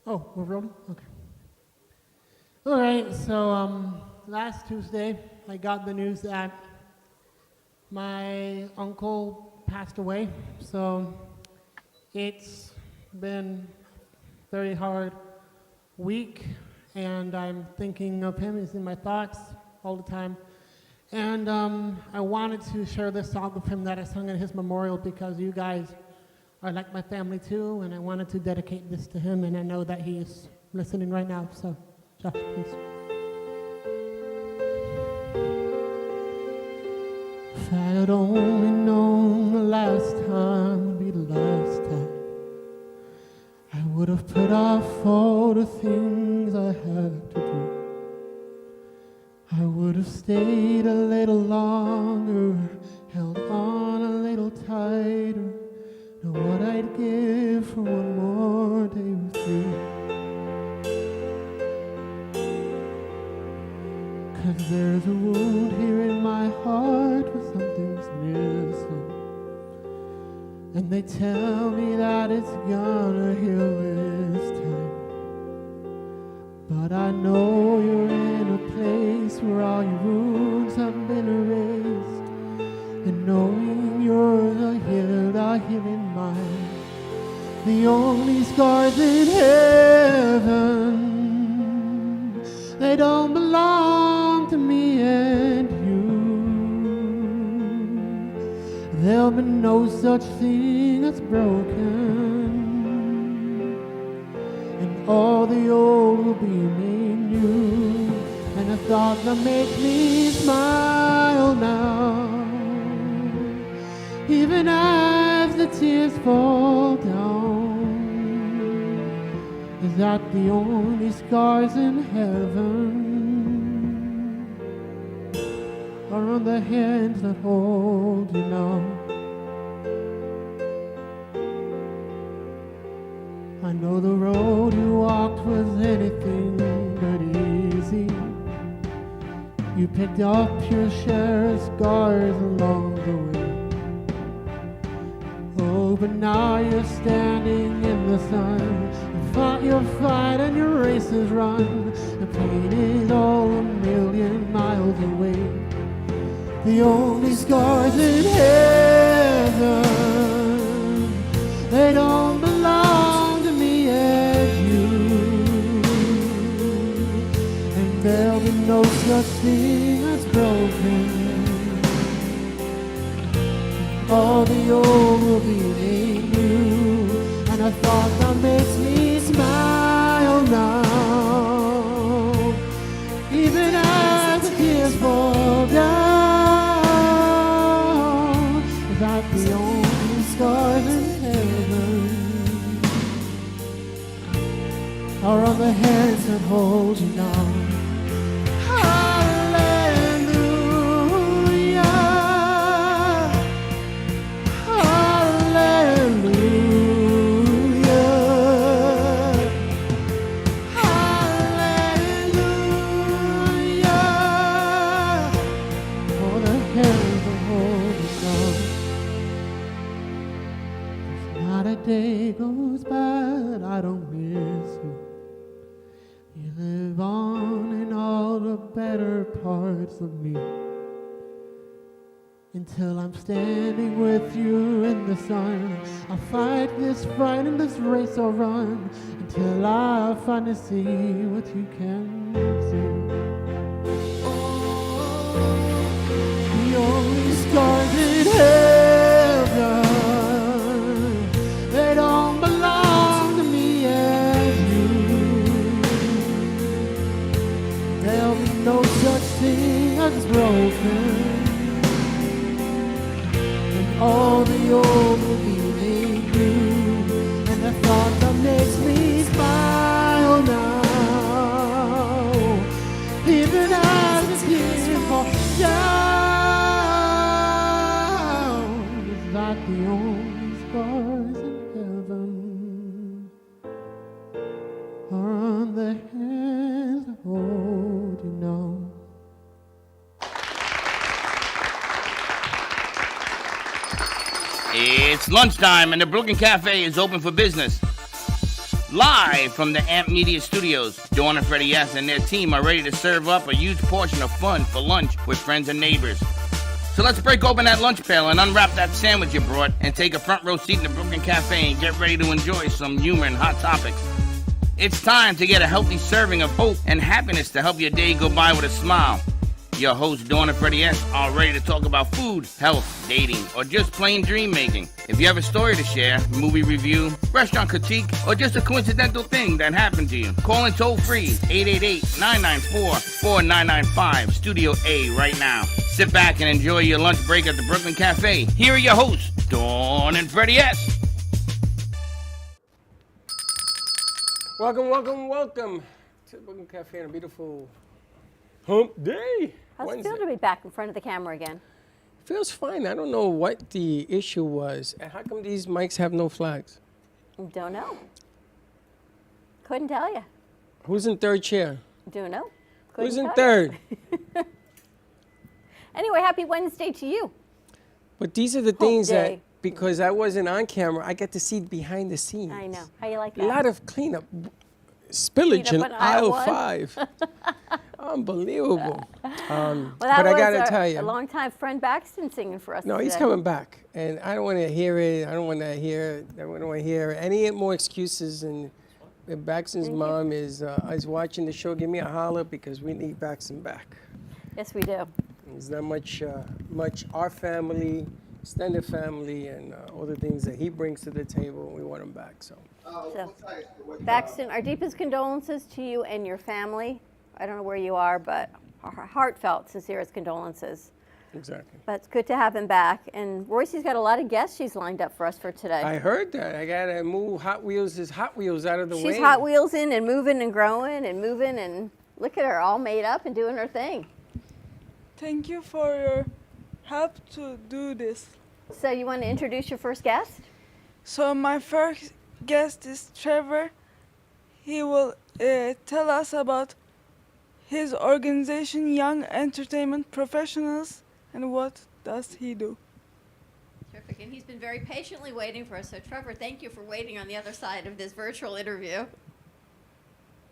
Oh, we're rolling? Okay. All right, so last Tuesday, I got the news that my uncle passed away. So it's been a very hard week, and I'm thinking of him. He's in my thoughts all the time. And I wanted to share this song with him that I sung at his memorial because you guys are like my family too, and I wanted to dedicate this to him, and I know that he is listening right now, so Josh, please. If I had only known the last time would be the last time, I would have put off all the things I had to do. I would have stayed a little longer, held on a little tighter. Know what I'd give for one more day with you. 'Cause there's a wound here in my heart where something's missing, and they tell me that it's gonna heal this time. But I know you're in a place where all your wounds have been erased, and knowing yours are healing mine. The only scars in heaven, they don't belong to me and you. There'll be no such thing as broken, and all the old will be made new. And a thought that makes me smile now, even as the tears fall down, is that the only scars in heaven are on the hands that hold you now. I know the road you walked was anything but easy. You picked up your share of scars along the way. Oh, but now you're standing in the sun. You fought your fight and your race is run. The pain is all a million miles away. The only scars in heaven, they don't belong to me and you. And there'll be no such thing as broken. All the old will be made new, and a thought that makes me smile now, even as the tears fall down, is that the only scars in heaven are on the hands that hold you now. Day goes by and I don't miss you. You live on in all the better parts of me, until I'm standing with you in the sun. I'll fight this fight and this race I'll run, until I finally see what you can see. The only scars in heaven, they don't belong to me and you. There'll be no such thing as broken, and all the old will be made new. And the thought that makes me smile now, even as the tears fall down, is that the only scars in heaven are on the hands that hold you now. It's lunchtime and the Brooklyn Cafe is open for business. Live from the Amp Media Studios, Dawn and Freddy and their team are ready to serve up a huge portion of fun for lunch with friends and neighbors. So let's break open that lunch pail and unwrap that sandwich you brought and take a front row seat in the Brooklyn Cafe and get ready to enjoy some humor and hot topics. It's time to get a healthy serving of hope and happiness to help your day go by with a smile. Your hosts, Dawn and Freddy are ready to talk about food, health, dating, or just plain dream making. If you have a story to share, movie review, restaurant critique, or just a coincidental thing that happened to you, call in toll free 888-994-4995, Studio A right now. Sit back and enjoy your lunch break at the Brooklyn Cafe. Here are your hosts, Dawn and Freddy Welcome to the Brooklyn Cafe on a beautiful hump day. How's it feel to be back in front of the camera again? Feels fine. I don't know what the issue was. And how come these mics have no flags? Don't know. Couldn't tell you. Who's in third chair? Don't know. Who's in third? Anyway, happy Wednesday to you. But these are the things that, because I wasn't on camera, I get to see behind the scenes. I know. How you like that? A lot of cleanup. Spillage in aisle 5. Unbelievable. Well, but I gotta tell you, a longtime friend Baxton singing for us. No, today. he's coming back, and I don't want to hear it. I don't want to hear any more excuses. And if Baxton's mom is watching the show, give me a holler because we need Baxton back. Yes, we do. There's not much our family, extended family, and all the things that he brings to the table. We want him back. So, Baxton, our deepest condolences to you and your family. I don't know where you are, but our heartfelt, sincerest condolences. Exactly. But it's good to have him back. And Royce's got a lot of guests she's lined up for us for today. I heard that. I got to move Hot Wheels' Hot Wheels out of the way. She's Hot Wheels in and moving and growing and moving, and look at her all made up and doing her thing. Thank you for your help to do this. So you want to introduce your first guest? So my first guest is Trevor. He will tell us about his organization, Young Entertainment Professionals, and what does he do. Terrific, and he's been very patiently waiting for us. So Trevor, thank you for waiting on the other side of this virtual interview.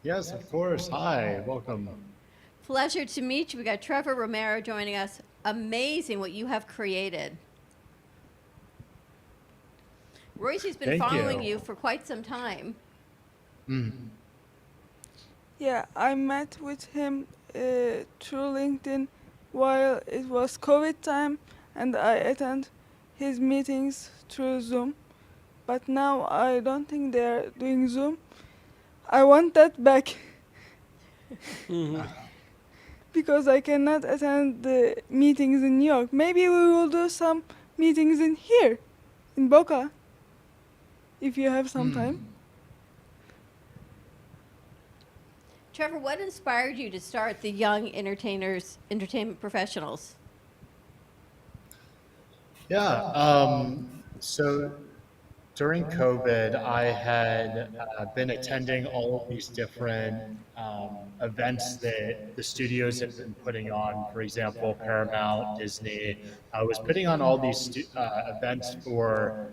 Yes, of course. Hi, welcome. Pleasure to meet you. We got Trevor Romero joining us. Amazing what you have created. Royce's been following you for quite some time. Mm. Yeah, I met with him through LinkedIn while it was COVID time, and I attend his meetings through Zoom. But now I don't think they're doing Zoom. I want that back. Because I cannot attend the meetings in New York. Maybe we will do some meetings in here, in Boca, if you have some time. Trevor, what inspired you to start the Young Entertainment Professionals? Yeah, so during COVID, I had been attending all of these different events that the studios have been putting on. For example, Paramount, Disney. I was putting on all these events for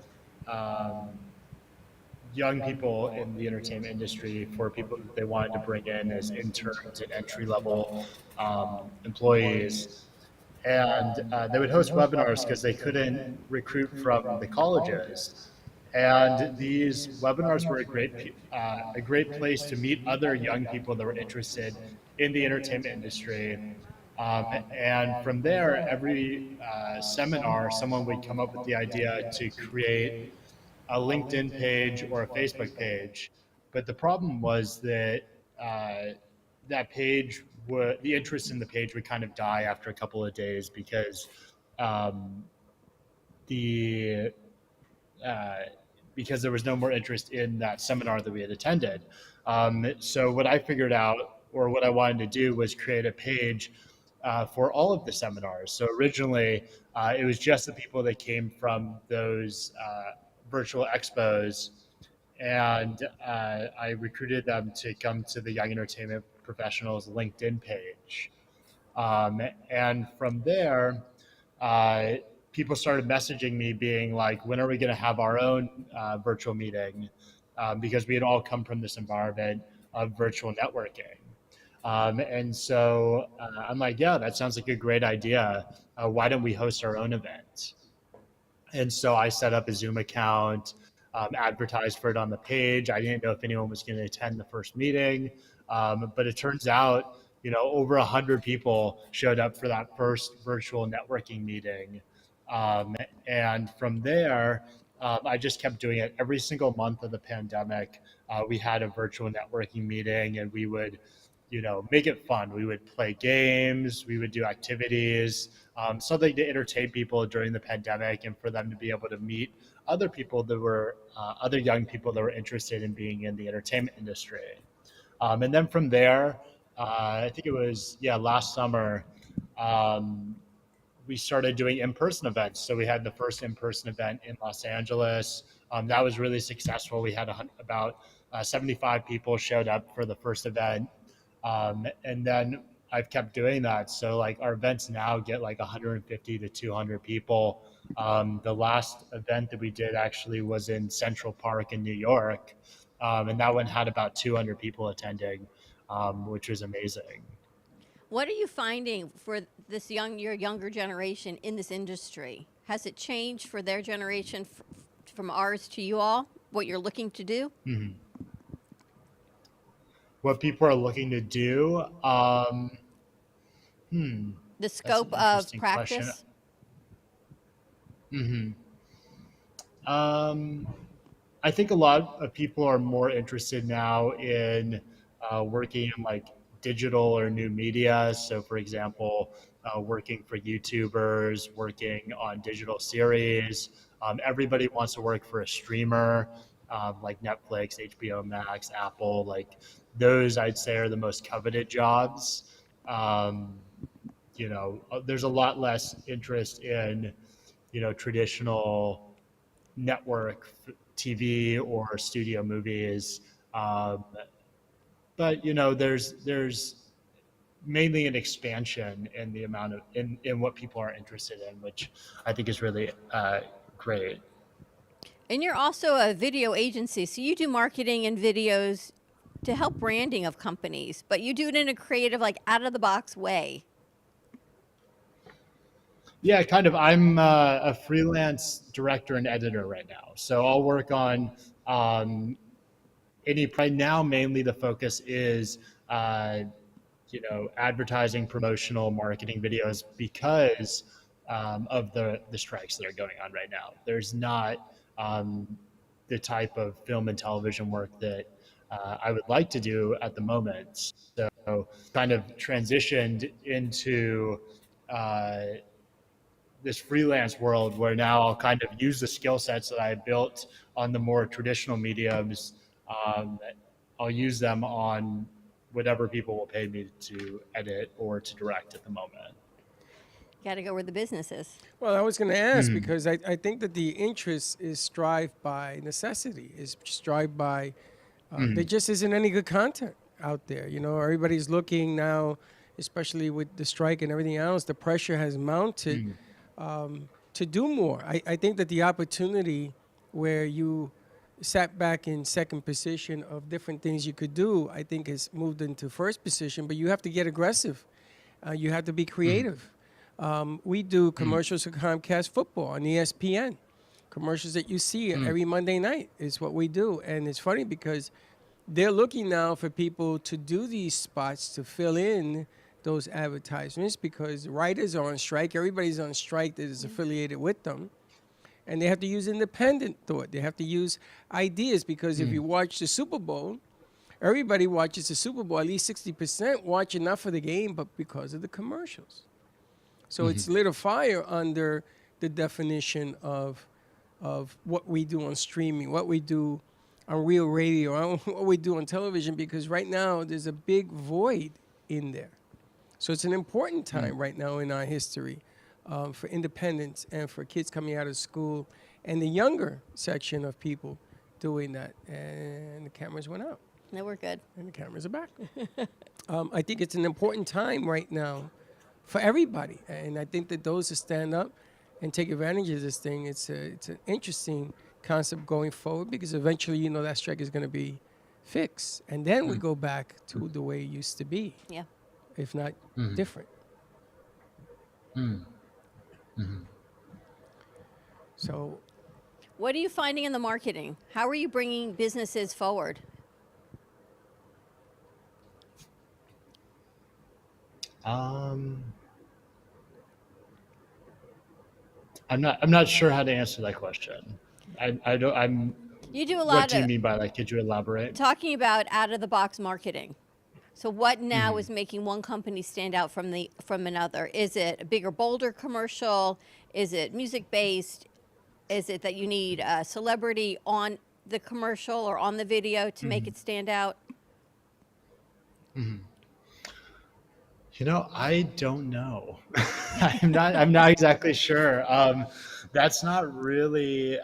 young people in the entertainment industry, for people that they wanted to bring in as interns and entry-level employees. And they would host webinars because they couldn't recruit from the colleges. And these webinars were a great place to meet other young people that were interested in the entertainment industry. And from there, every seminar, someone would come up with the idea to create a LinkedIn page or a Facebook page. But the problem was that that page, the interest in the page would kind of die after a couple of days because because there was no more interest in that seminar that we had attended. So what I figured out, or what I wanted to do, was create a page for all of the seminars. So originally, it was just the people that came from those virtual expos, and I recruited them to come to the Young Entertainment Professionals LinkedIn page. And from there, people started messaging me being like, when are we going to have our own virtual meeting? because we had all come from this environment of virtual networking. And so I'm like, yeah, that sounds like a great idea. Why don't we host our own event? And so I set up a Zoom account, advertised for it on the page. I didn't know if anyone was going to attend the first meeting, but it turns out, over 100 people showed up for that first virtual networking meeting. And from there, I just kept doing it every single month of the pandemic. We had a virtual networking meeting, and we would make it fun. We would play games, we would do activities, something to entertain people during the pandemic and for them to be able to meet other people that were, other young people that were interested in being in the entertainment industry. And then from there, I think it was, last summer, we started doing in-person events. So we had the first in-person event in Los Angeles. That was really successful. We had about 75 people showed up for the first event. And then I've kept doing that. So like our events now get like 150 to 200 people. The last event that we did actually was in Central Park in New York. And that one had about 200 people attending, which was amazing. What are you finding for your younger generation in this industry? Has it changed for their generation from ours to you all? What you're looking to do? Mm-hmm. What people are looking to do? The scope of practice? I think a lot of people are more interested now in working in like digital or new media. So for example, working for YouTubers, working on digital series. Everybody wants to work for a streamer, like Netflix, HBO Max, Apple, like those I'd say are the most coveted jobs. There's a lot less interest in, traditional network TV or studio movies. But there's mainly an expansion in the amount of in what people are interested in, which I think is really great. And you're also a video agency, so you do marketing and videos to help branding of companies, but you do it in a creative, like out of the box way. Yeah, kind of. I'm a freelance director and editor right now, so I'll work on right now. Mainly the focus is advertising, promotional, marketing videos because of the strikes that are going on right now. There's not the type of film and television work that I would like to do at the moment. So kind of transitioned into this freelance world where now I'll kind of use the skill sets that I built on the more traditional mediums. I'll use them on whatever people will pay me to edit or to direct at the moment. You got to go where the business is. Well, I was going to ask because I think that the interest is strived by necessity, is strived by, there just isn't any good content out there. Everybody's looking now, especially with the strike and everything else, the pressure has mounted to do more. I think that the opportunity where you sat back in second position of different things you could do, I think has moved into first position, but you have to get aggressive. You have to be creative. We do commercials for Comcast football on ESPN. Commercials that you see every Monday night is what we do. And it's funny because they're looking now for people to do these spots to fill in those advertisements because writers are on strike. Everybody's on strike that is affiliated with them. And they have to use independent thought. They have to use ideas because if you watch the Super Bowl, everybody watches the Super Bowl. At least 60% watch enough of the game, but because of the commercials. So it's lit a fire under the definition of what we do on streaming, what we do on real radio, what we do on television, because right now there's a big void in there. So it's an important time right now in our history for independence and for kids coming out of school and the younger section of people doing that. And the cameras went out. No, we're good. And the cameras are back. I think it's an important time right now for everybody. And I think that those who stand up and take advantage of this thing, it's an interesting concept going forward, because eventually, you know, that strike is going to be fixed. And then we go back to the way it used to be, Yeah. if not different. So What are you finding in the marketing? How are you bringing businesses forward? I'm not sure how to answer that question. I don't. You do a What lot do you of mean by that? Could you elaborate? talking about out of the box marketing. So what now is making one company stand out from another? Is it a bigger, bolder commercial? Is it music based? Is it that you need a celebrity on the commercial or on the video to make it stand out? You know, I don't know. I'm not exactly sure. That's not really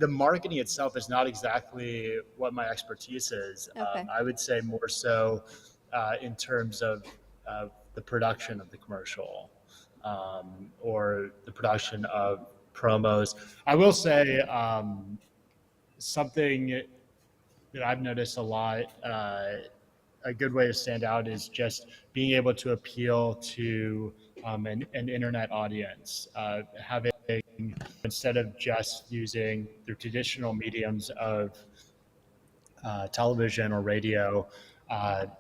the marketing itself is not exactly what my expertise is. Okay. I would say more so in terms of the production of the commercial or the production of promos. I will say something that I've noticed a lot. A good way to stand out is just being able to appeal to an internet audience, having instead of just using the traditional mediums of television or radio,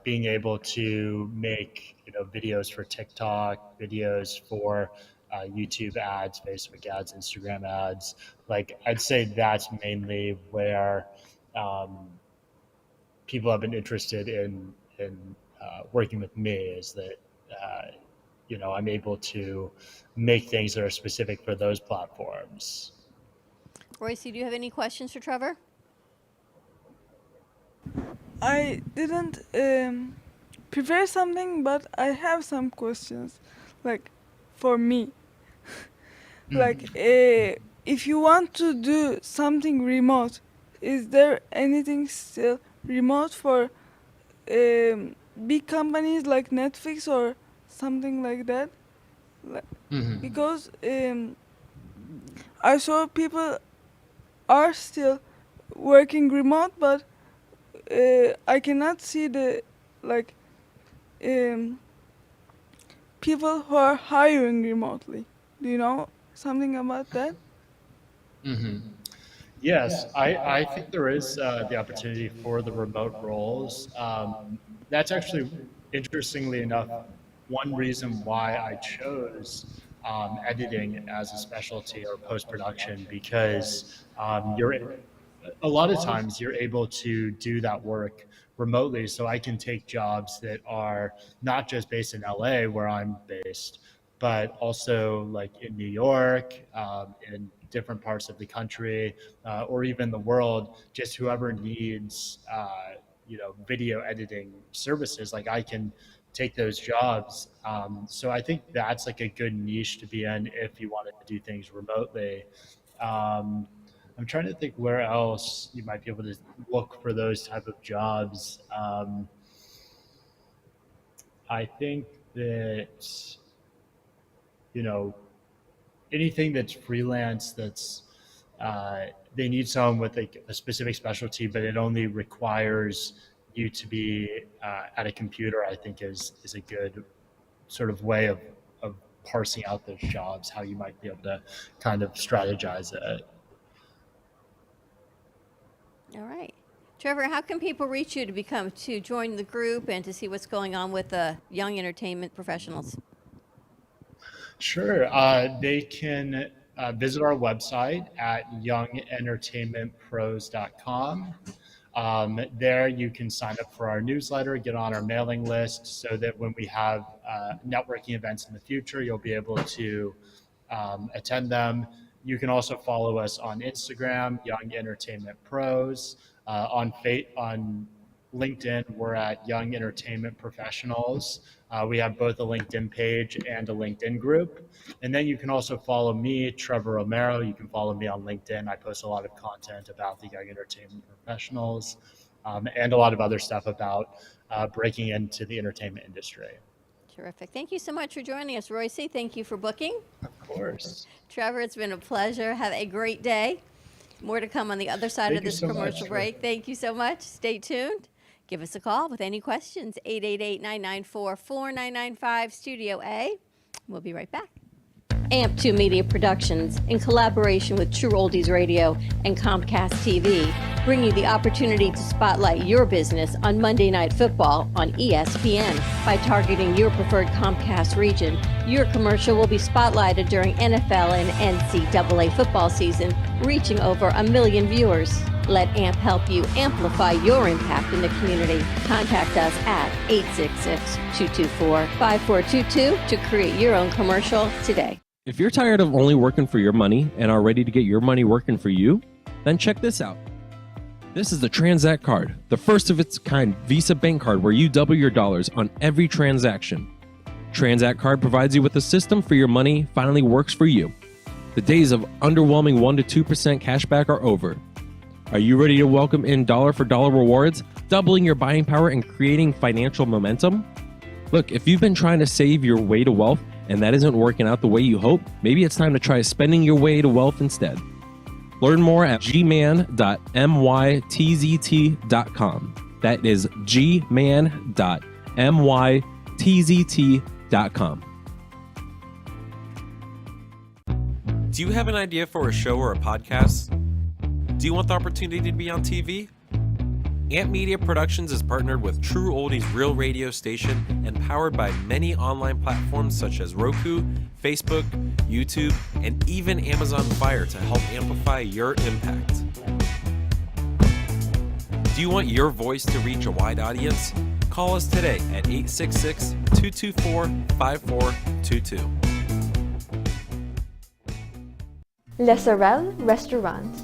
being able to make videos for TikTok, videos for YouTube ads, Facebook ads, Instagram ads. Like I'd say that's mainly where people have been interested in working with me, is that I'm able to make things that are specific for those platforms. Royce, do you have any questions for Trevor? I didn't prepare something, but I have some questions, like for me. Like, if you want to do something remote, is there anything still remote for big companies like Netflix or something like that? Because I saw people are still working remote, but I cannot see the like people who are hiring remotely. Do you know something about that? Yes, I think there is the opportunity for the remote roles. That's actually, interestingly enough, one reason why I chose editing as a specialty or post production, because you're a lot of times you're able to do that work remotely. So I can take jobs that are not just based in LA, where I'm based, but also like in New York, in different parts of the country, or even the world. Just whoever needs, video editing services, like I can take those jobs. So I think that's like a good niche to be in if you want to do things remotely. Um, I'm trying to think where else you might be able to look for those type of jobs. I think that, you know, anything that's freelance, that's they need someone with a specific specialty, but it only requires you to be at a computer, I think is a good sort of way of parsing out those jobs, how you might be able to kind of strategize it. All right. Trevor, how can people reach you to join the group and to see what's going on with the young entertainment professionals? Sure. They can visit our website at youngentertainmentpros.com. There you can sign up for our newsletter, get on our mailing list, so that when we have networking events in the future, you'll be able to attend them. You can also follow us on Instagram, Young Entertainment Pros. On LinkedIn, we're at Young Entertainment Professionals. We have both a LinkedIn page and a LinkedIn group. And then you can also follow me, Trevor Romero. You can follow me on LinkedIn. I post a lot of content about the Young Entertainment Professionals and a lot of other stuff about breaking into the entertainment industry. Terrific. Thank you so much for joining us, Royce. Thank you for booking. Of course. Trevor, it's been a pleasure. Have a great day. More to come on the other side Thank of you this so commercial much. break. Thank you so much. Stay tuned. Give us a call with any questions. 888-994-4995, Studio A. We'll be right back. AMP2 Media Productions, in collaboration with True Oldies Radio and Comcast TV, bring you the opportunity to spotlight your business on Monday Night Football on ESPN. By targeting your preferred Comcast region, your commercial will be spotlighted during NFL and NCAA football season, reaching over 1 million viewers. Let AMP help you amplify your impact in the community. Contact us at 866-224-5422 to create your own commercial today. If you're tired of only working for your money and are ready to get your money working for you, then check this out. This is the Transact card, the first of its kind Visa bank card where you double your dollars on every transaction. Transact card provides you with a system for your money finally works for you. The days of underwhelming 1% to 2% cashback are over. Are you ready to welcome in dollar for dollar rewards, doubling your buying power and creating financial momentum? Look, if you've been trying to save your way to wealth and that isn't working out the way you hope, maybe it's time to try spending your way to wealth instead. Learn more at gman.mytzt.com. That is gman.mytzt.com. Do you have an idea for a show or a podcast? Do you want the opportunity to be on TV? AMP Media Productions is partnered with True Oldies Real Radio Station and powered by many online platforms such as Roku, Facebook, YouTube, and even Amazon Fire to help amplify your impact. Do you want your voice to reach a wide audience? Call us today at 866-224-5422. Le Sorel Restaurant,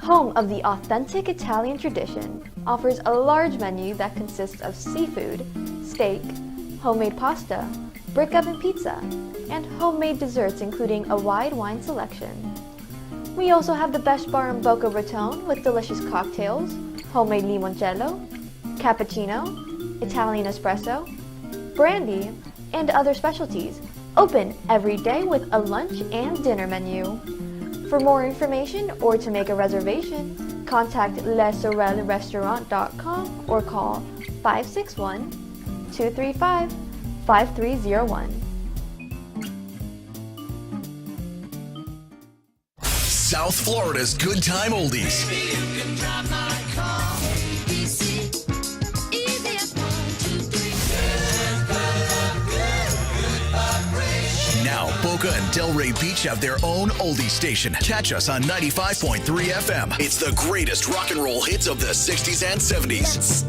home of the authentic Italian tradition, offers a large menu that consists of seafood, steak, homemade pasta, brick oven pizza, and homemade desserts including a wide wine selection. We also have the best bar in Boca Raton with delicious cocktails, homemade limoncello, cappuccino, Italian espresso, brandy, and other specialties, open every day with a lunch and dinner menu. For more information or to make a reservation, contact lesorelrestaurant.com or call 561-235-5301. South Florida's Good Time Oldies. Now, Boca and Delray Beach have their own oldie station. Catch us on 95.3 FM. It's the greatest rock and roll hits of the 60s and 70s.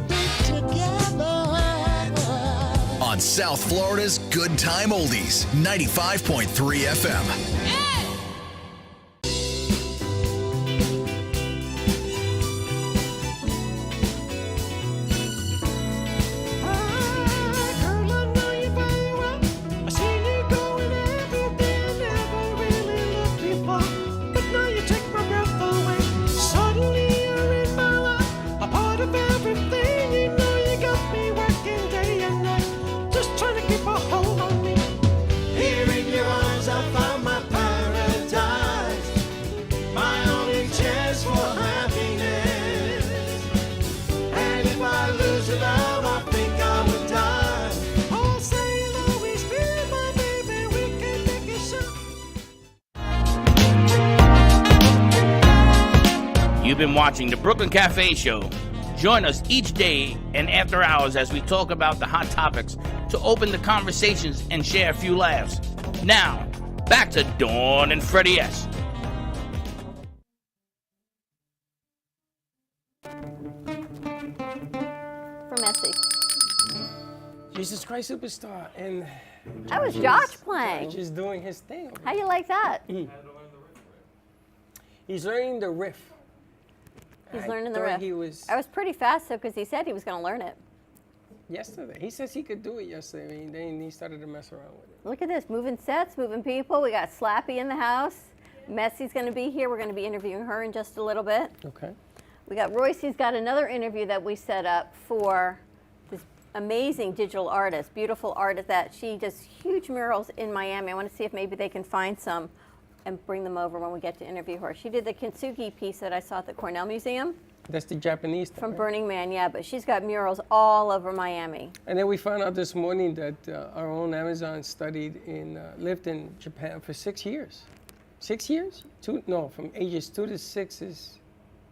On South Florida's Good Time Oldies, 95.3 FM. You've been watching the Brooklyn Cafe Show. Join us each day and after hours as we talk about the hot topics to open the conversations and share a few laughs. Now, back to Dawn and Freddy S. For Messi. Jesus Christ Superstar. And That was Josh playing. Josh is doing his thing. How do you like that? He's learning the riff. He's I learning the thought riff. I was pretty fast, though, because he said he was going to learn it. Yesterday. He says he could do it yesterday. Then he started to mess around with it. Look at this, moving sets, moving people. We got Slappy in the house. Messi's going to be here. We're going to be interviewing her in just a little bit. Okay. We got Royce. He's got another interview that we set up for this amazing digital artist, beautiful artist that she does huge murals in Miami. I want to see if maybe they can find some and bring them over when we get to interview her. She did the Kintsugi piece that I saw at the Cornell Museum. That's the Japanese thing, From right? Burning Man, yeah, but she's got murals all over Miami. And then we found out this morning that our own Amazon lived in Japan for 6 years. 6 years? From ages 2 to 6 is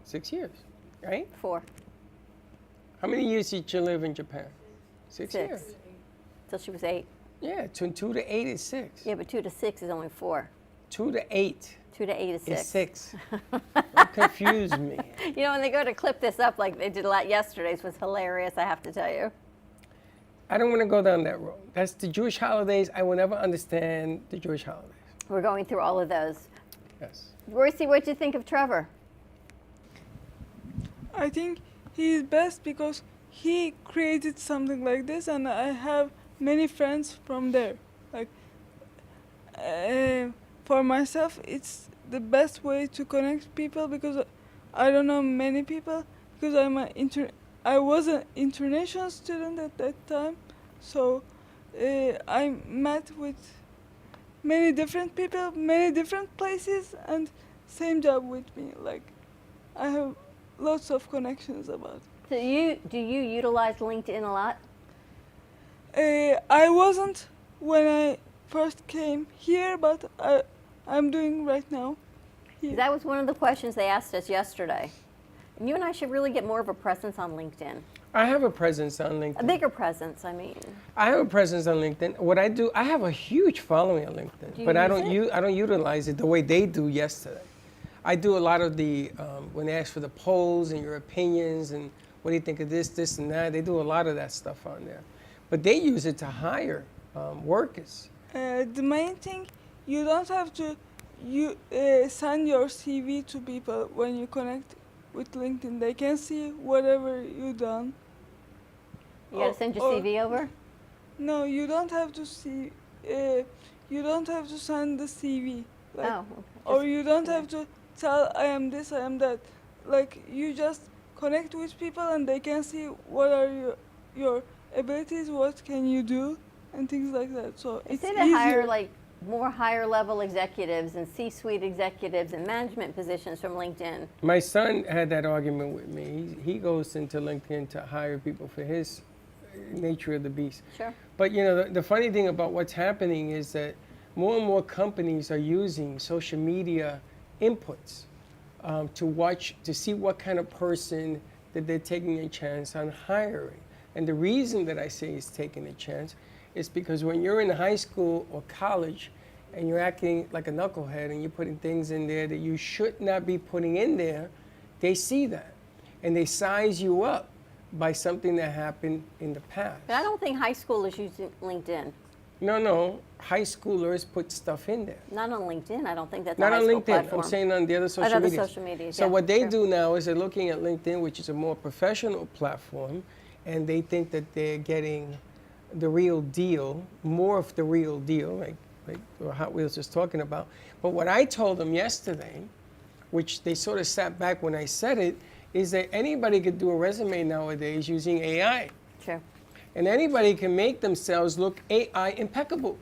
6 years, right? 4. How many years did you live in Japan? 6 6. years. Till she was 8. Yeah, 2 to 8 is 6. Yeah, but 2 to 6 is only 4. 2 to 8 2 to 8 is 6. is 6. That confused me. You know, when they go to clip this up like they did yesterday's was hilarious, I have to tell you. I don't want to go down that road. That's the Jewish holidays. I will never understand the Jewish holidays. We're going through all of those. Yes. Royce, what'd you think of Trevor? I think he's best because he created something like this, and I have many friends from there. Like, for myself, it's the best way to connect people because I don't know many people because I was an international student at that time, so I met with many different people, many different places, and same job with me. Like, I have lots of connections about it. So do you utilize LinkedIn a lot? I wasn't when I first came here, but I'm doing right now. Here. That was one of the questions they asked us yesterday. And you and I should really get more of a presence on LinkedIn. I have a presence on LinkedIn. A bigger presence, I mean. I have a presence on LinkedIn. What I do, I have a huge following on LinkedIn, but I don't utilize it the way they do yesterday. I do a lot of the when they ask for the polls and your opinions and what do you think of this, and that. They do a lot of that stuff on there, but they use it to hire workers. The main thing, you don't have to send your CV to people when you connect with LinkedIn. They can see whatever you've done. You got to send your CV over? No, you don't have to see. You don't have to send the CV. Like, okay. Or you don't have to tell I am this, I am that. Like, you just connect with people and they can see what are your abilities, what can you do, and things like that. So They it's say easier. they hire more higher level executives and C-suite executives and management positions from LinkedIn. My son had that argument with me. He goes into LinkedIn to hire people for his nature of the beast. Sure. But you know, the funny thing about what's happening is that more and more companies are using social media inputs to see what kind of person that they're taking a chance on hiring. And the reason that I say is taking a chance is because when you're in high school or college and you're acting like a knucklehead and you're putting things in there that you should not be putting in there, they see that. And they size you up by something that happened in the past. But I don't think high schoolers use LinkedIn. No. High schoolers put stuff in there. Not on LinkedIn. I don't think that's Not a high on school LinkedIn. platform. I'm saying on the other social other medias. social medias, So yeah, what they sure. do now is they're looking at LinkedIn, which is a more professional platform, and they think that they're getting the real deal, more of the real deal, like Hot Wheels was talking about. But what I told them yesterday, which they sort of sat back when I said it, is that anybody could do a resume nowadays using AI. Sure. And anybody can make themselves look AI impeccable.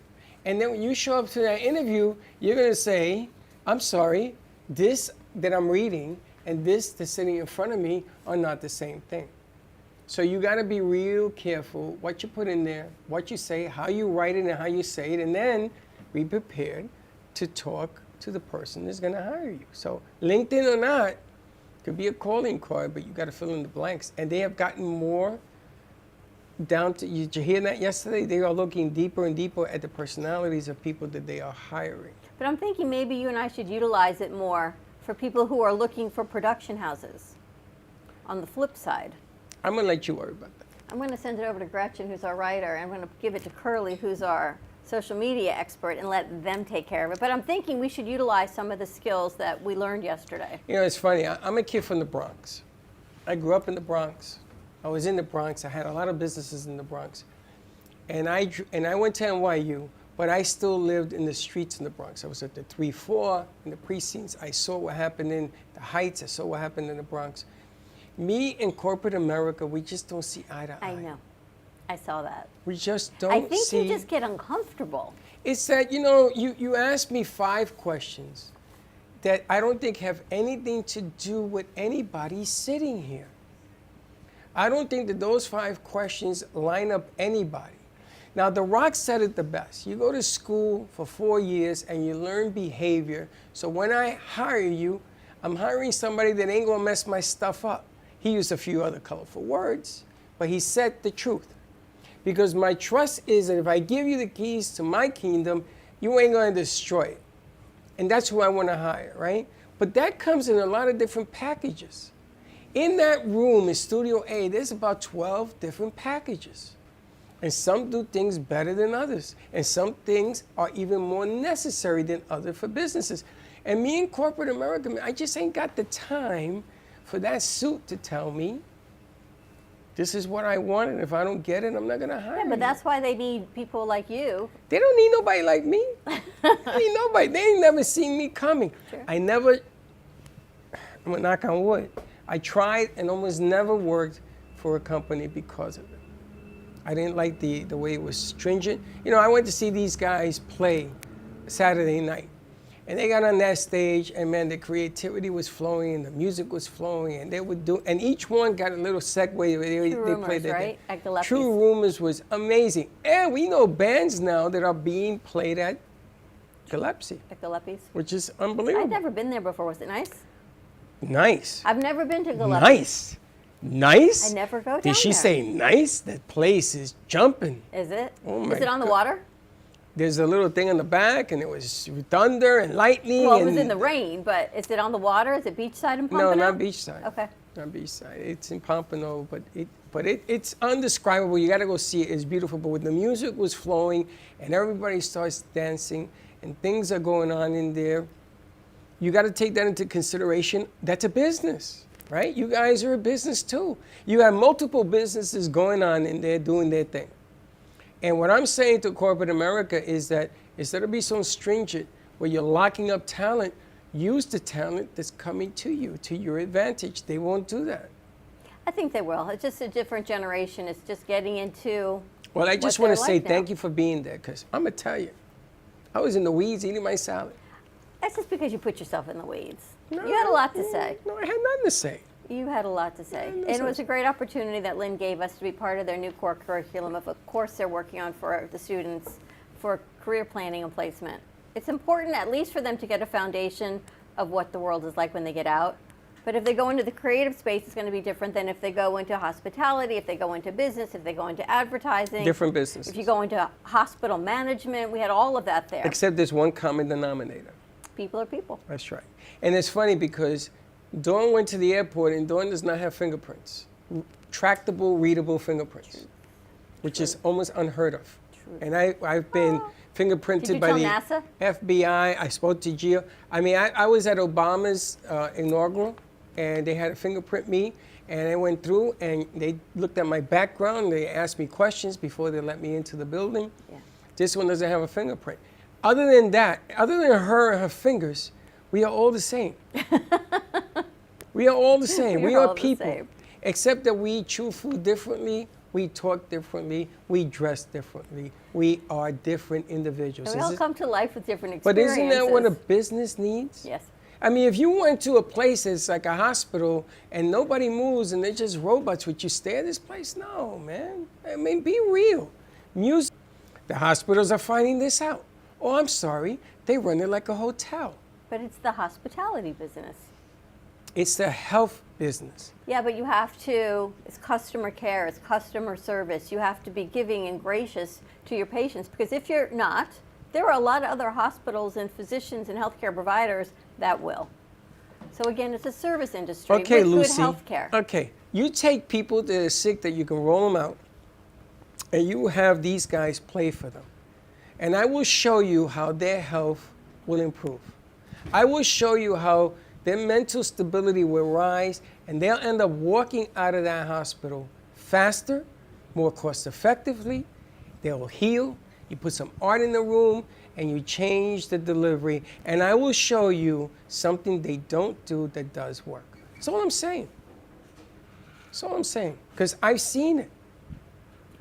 And then when you show up to that interview, you're going to say, I'm sorry, this that I'm reading and this that's sitting in front of me are not the same thing. So you got to be real careful what you put in there, what you say, how you write it and how you say it, and then be prepared to talk to the person that's going to hire you. So LinkedIn or not, could be a calling card, but you got to fill in the blanks. And they have gotten more down to, did you hear that yesterday? They are looking deeper and deeper at the personalities of people that they are hiring. But I'm thinking maybe you and I should utilize it more for people who are looking for production houses. On the flip side. I'm going to let you worry about that. I'm going to send it over to Gretchen, who's our writer, and I'm going to give it to Curly, who's our social media expert, and let them take care of it. But I'm thinking we should utilize some of the skills that we learned yesterday. You know, it's funny. I'm a kid from the Bronx. I grew up in the Bronx. I was in the Bronx. I had a lot of businesses in the Bronx. And I went to NYU, but I still lived in the streets in the Bronx. I was at the 3-4, in the precincts. I saw what happened in the Heights. I saw what happened in the Bronx. Me and corporate America, we just don't see eye to eye. I know. I saw that. We just don't I think see. you just get uncomfortable. It's that, you asked me 5 questions that I don't think have anything to do with anybody sitting here. I don't think that those 5 questions line up anybody. Now, The Rock said it the best. You go to school for 4 years and you learn behavior. So when I hire you, I'm hiring somebody that ain't gonna mess my stuff up. He used a few other colorful words, but he said the truth. Because my trust is that if I give you the keys to my kingdom, you ain't gonna destroy it. And that's who I wanna hire, right? But that comes in a lot of different packages. In that room in Studio A, there's about 12 different packages. And some do things better than others. And some things are even more necessary than others for businesses. And me in corporate America, man, I just ain't got the time for that suit to tell me this is what I want, and if I don't get it, I'm not gonna hire you. Yeah, but that's why they need people like you. They don't need nobody like me. They need nobody. They ain't never seen me coming. Sure. I'm gonna knock on wood. I tried and almost never worked for a company because of it. I didn't like the way it was stringent. I went to see these guys play Saturday night. And they got on that stage, and man, the creativity was flowing, and the music was flowing, and they would do, and each one got a little segue where they played their right? At Gillespie's. True Rumors was amazing. And we know bands now that are being played at Gillespie. At Gillespie's. Which is unbelievable. I'd never been there before. Was it nice? Nice. I've never been to Gillespie. Nice. Nice? I never go down Did she there. say nice? That place is jumping. Is it? Oh my Is it on the God. water? There's a little thing on the back, and it was thunder and lightning. Well, it and was in the rain, but is it on the water? Is it beachside in Pompano? No, not beachside. Okay. Not beachside. It's in Pompano, but it's undescribable. You got to go see it. It's beautiful. But when the music was flowing and everybody starts dancing and things are going on in there, you got to take that into consideration. That's a business, right? You guys are a business too. You have multiple businesses going on in there doing their thing. And what I'm saying to corporate America is that instead of being so stringent where you're locking up talent, use the talent that's coming to you, to your advantage. They won't do that. I think they will. It's just a different generation. It's just getting into. Well, I just what want to they're say like now. thank you for being there, because I'm going to tell you, I was in the weeds eating my salad. That's just because you put yourself in the weeds. No, You had a lot to say. No, I had nothing to say. You had a lot to say. Yeah, And it was a great opportunity that Lynn gave us to be part of their new core curriculum of a course they're working on for the students for career planning and placement. It's important at least for them to get a foundation of what the world is like when they get out. But if they go into the creative space, it's going to be different than if they go into hospitality, if they go into business, if they go into advertising. Different businesses. If you go into hospital management, we had all of that there. Except there's one common denominator. People are people. That's right. And it's funny because Dawn went to the airport and Dawn does not have fingerprints. Tractable, readable fingerprints, which is almost unheard of. And I've been fingerprinted Did you by tell the NASA? FBI. I spoke to Geo. I mean, I was at Obama's inaugural, and they had to fingerprint me, and I went through, and they looked at my background. They asked me questions before they let me into the building. Yeah. This one doesn't have a fingerprint. Other than that, other than her and her fingers, we are all the same. We are all the same. We all are the people. same. Except that we chew food differently, we talk differently, we dress differently. We are different individuals. And we all Is it- come to life with different But experiences. isn't that what a business needs? Yes. I mean, if you went to a place that's like a hospital and nobody moves and they're just robots, would you stay at this place? No, man. I mean, be real. Music. The hospitals are finding this out. Oh, I'm sorry. They run it like a hotel. But it's the hospitality business. It's the health business. Yeah, but you have to, it's customer care, it's customer service. You have to be giving and gracious to your patients, because if you're not, there are a lot of other hospitals and physicians and healthcare providers that will. So again, it's a service industry Okay, with Lucy. good healthcare. Okay, you take people that are sick that you can roll them out, and you have these guys play for them. And I will show you how their health will improve. I will show you how their mental stability will rise, and they'll end up walking out of that hospital faster, more cost effectively. They'll heal. You put some art in the room, and you change the delivery. And I will show you something they don't do that does work. That's all I'm saying. That's all I'm saying, because I've seen it.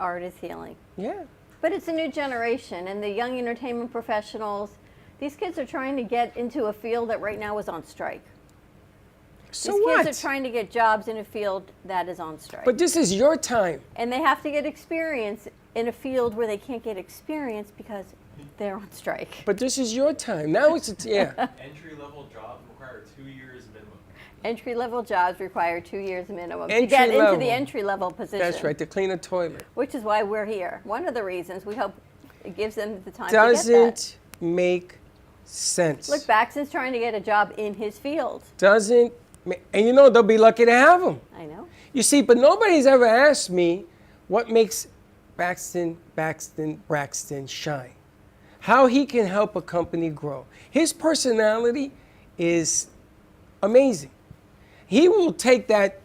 art is healing. Yeah. But it's a new generation, and the young entertainment professionals, these kids are trying to get into a field that right now is on strike. So these what? kids are trying to get jobs in a field that is on strike. But this is your time. And they have to get experience in a field where they can't get experience because they're on strike. But this is your time. Now it's, yeah. Entry-level jobs require 2 years minimum. Entry-level jobs require 2 years minimum to get into the entry-level position. That's right, to clean a toilet. Which is why we're here. One of the reasons we hope it gives them the time to Doesn't get that. make sense. Look, Baxton's trying to get a job in his field. Doesn't, and you know, they'll be lucky to have him. I know. You see, but nobody's ever asked me what makes Braxton shine. How he can help a company grow. His personality is amazing. He will take that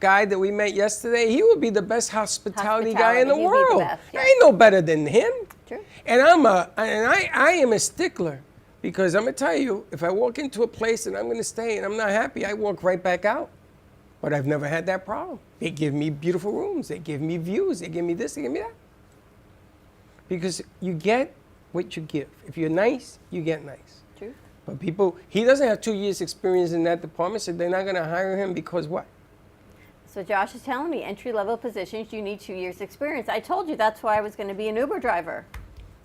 guy that we met yesterday, he will be the best hospitality guy in the he'd be the world. best, yeah. There ain't no better than him. True. And I am a stickler because I'm gonna tell you, if I walk into a place and I'm gonna stay and I'm not happy, I walk right back out. But I've never had that problem. They give me beautiful rooms, they give me views, they give me this, they give me that. Because you get what you give. If you're nice, you get nice. True. But people, he doesn't have 2 years experience in that department, so they're not gonna hire him because what? So Josh is telling me entry-level positions, you need 2 years experience. I told you that's why I was going to be an Uber driver.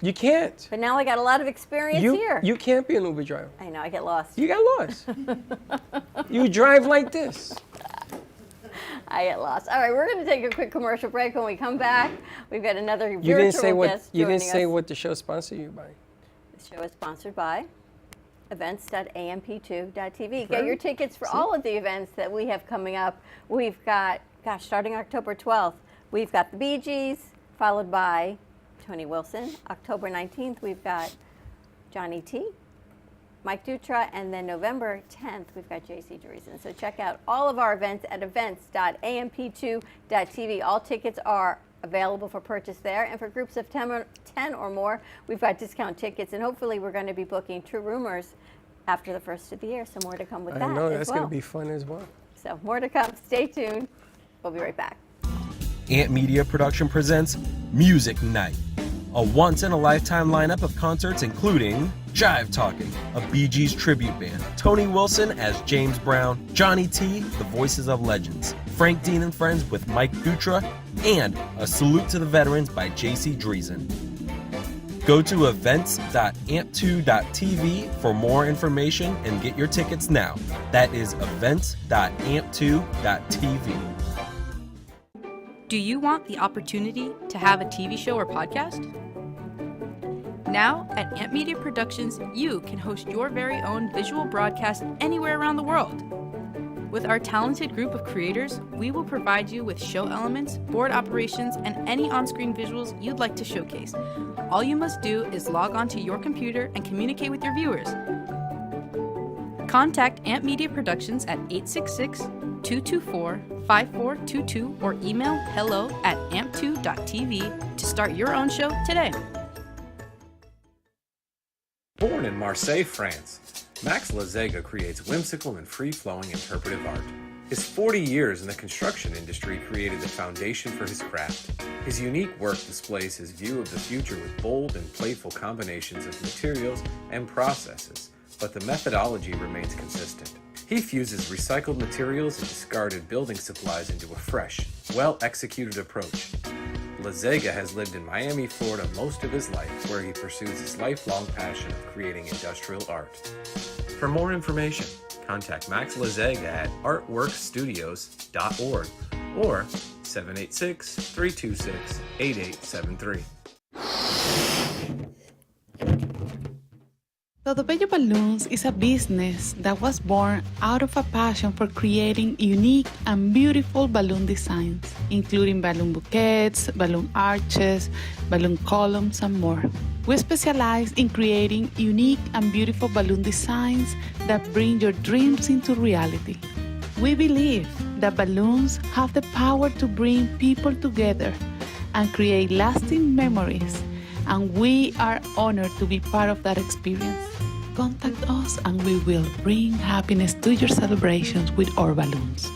You can't. But now I got a lot of experience here. You can't be an Uber driver. I know, I get lost. You got lost. You drive like this. I get lost. All right, we're going to take a quick commercial break. When we come back, we've got another virtual You didn't say what guest you didn't joining say us. what the show sponsored you by. The show is sponsored by events.amp2.tv. Get Right. your tickets for all of the events that we have coming up. We've got, starting October 12th, we've got the Bee Gees, followed by Tony Wilson. October 19th, we've got Johnny T, Mike Dutra, and then November 10th, we've got JC Dreesen. So check out all of our events at events.amp2.tv. All tickets are available for purchase there, and for groups of 10 or more, we've got discount tickets, and hopefully we're going to be booking True Rumors after the first of the year, so more to come with that I know, as that's well. going to be fun as well. So more to come. Stay tuned. We'll be right back. Ant Media Production presents Music Night, a once-in-a-lifetime lineup of concerts including Jive Talking, a Bee Gees tribute band, Tony Wilson as James Brown, Johnny T, the Voices of Legends, Frank Dean and Friends with Mike Dutra, and a Salute to the Veterans by JC Dreesen. Go to events.amp2.tv for more information and get your tickets now. That is events.amp2.tv. Do you want the opportunity to have a TV show or podcast? Now, at Ant Media Productions, you can host your very own visual broadcast anywhere around the world. With our talented group of creators, we will provide you with show elements, board operations, and any on-screen visuals you'd like to showcase. All you must do is log onto your computer and communicate with your viewers. Contact Ant Media Productions at 866-224-5422 or email hello@amp2.tv to start your own show today. Born in Marseille, France, Max Lazega creates whimsical and free-flowing interpretive art. His 40 years in the construction industry created the foundation for his craft. His unique work displays his view of the future with bold and playful combinations of materials and processes, but the methodology remains consistent. He fuses recycled materials and discarded building supplies into a fresh, well-executed approach. Lazega has lived in Miami, Florida most of his life, where he pursues his lifelong passion of creating industrial art. For more information, contact Max Lazega at artworkstudios.org or 786-326-8873. Todo Bello Balloons is a business that was born out of a passion for creating unique and beautiful balloon designs, including balloon bouquets, balloon arches, balloon columns, and more. We specialize in creating unique and beautiful balloon designs that bring your dreams into reality. We believe that balloons have the power to bring people together and create lasting memories, and we are honored to be part of that experience. Contact us and we will bring happiness to your celebrations with our balloons.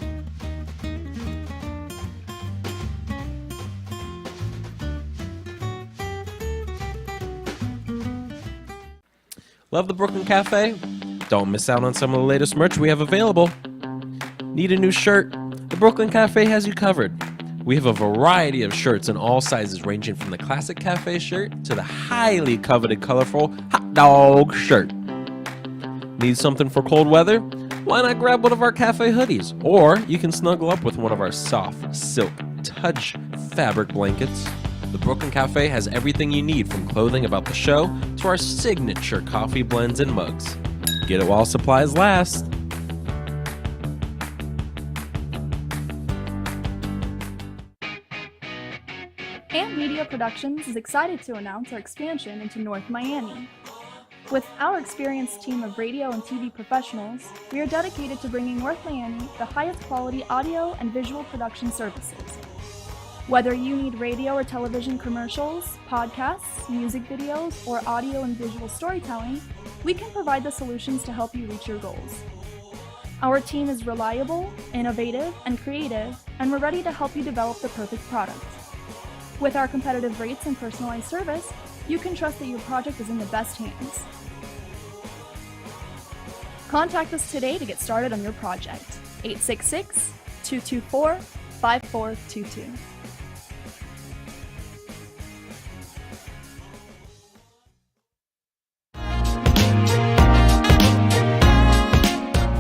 Love the Brooklyn Cafe? Don't miss out on some of the latest merch we have available. Need a new shirt? The Brooklyn Cafe has you covered. We have a variety of shirts in all sizes, ranging from the classic cafe shirt to the highly coveted colorful hot dog shirt. Need something for cold weather? Why not grab one of our cafe hoodies? Or you can snuggle up with one of our soft silk touch fabric blankets. The Brooklyn Cafe has everything you need, from clothing about the show to our signature coffee blends and mugs. Get it while supplies last. Ant Media Productions is excited to announce our expansion into North Miami. With our experienced team of radio and TV professionals, we are dedicated to bringing North Miami the highest quality audio and visual production services. Whether you need radio or television commercials, podcasts, music videos, or audio and visual storytelling, we can provide the solutions to help you reach your goals. Our team is reliable, innovative, and creative, and we're ready to help you develop the perfect product. With our competitive rates and personalized service, you can trust that your project is in the best hands. Contact us today to get started on your project. 866-224-5422.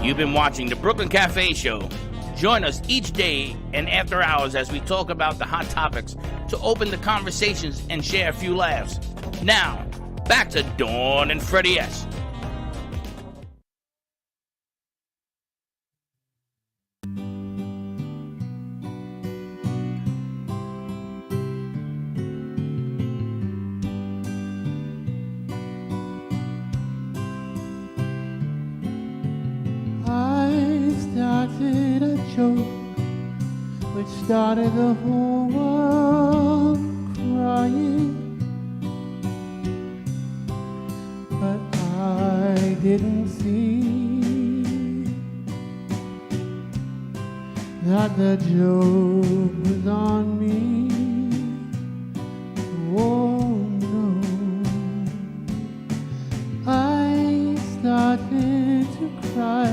You've been watching the Brooklyn Cafe Show. Join us each day and after hours as we talk about the hot topics to open the conversations and share a few laughs. Now, back to Dawn and Freddy S. Started a joke which started the whole world crying, but I didn't see that the joke was on me. Oh no, I started to cry,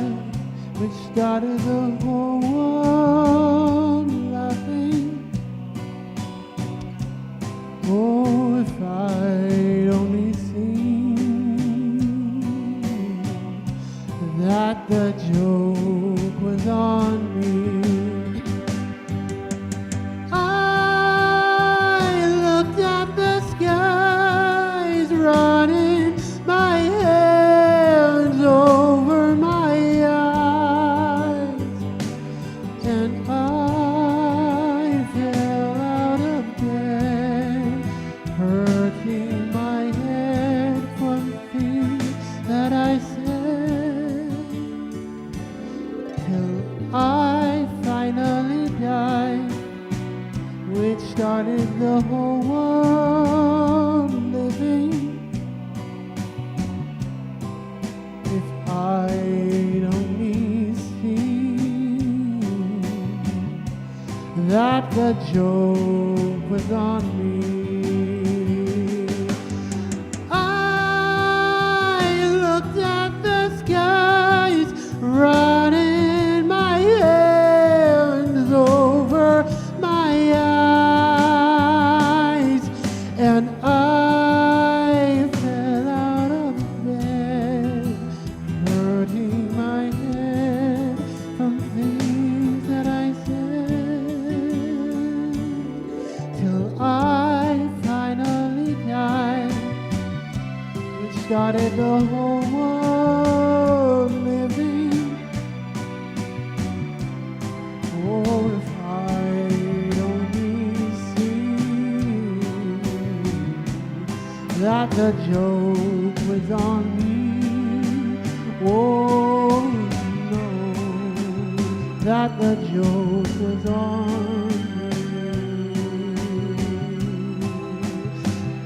which started the whole world laughing. Oh, if I'd only seen that the joke was on me. I looked at the skies, running my hands over my started the whole world living. If I'd only seen that the joke was on me. I looked at the skies, running my hands over my eyes, and I fell out of bed, hurting my head from things that I said, till I finally died, which started the whole world living. Oh, if I'd only seen that the joke was on me. Oh no, that the joke was on me.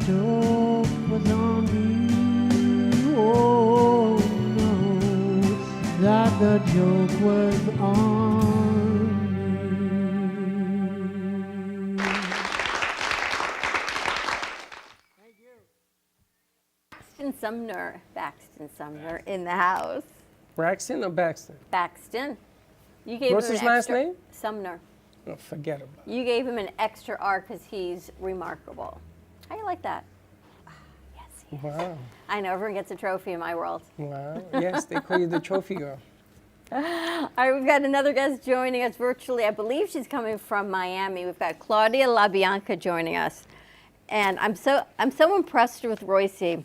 Joke was on me. Oh no, that the joke was on Sumner in the house. Braxton or Baxton? Baxton. You gave What's him his an last extra, name? Sumner. Oh, forget about it. You gave him an extra R because he's remarkable. How you like that? Yes. Wow. I know, everyone gets a trophy in my world. Wow. Yes, they call you the trophy girl. All right, we've got another guest joining us virtually. I believe she's coming from Miami. We've got Claudia La Bianca joining us. And I'm so impressed with Royce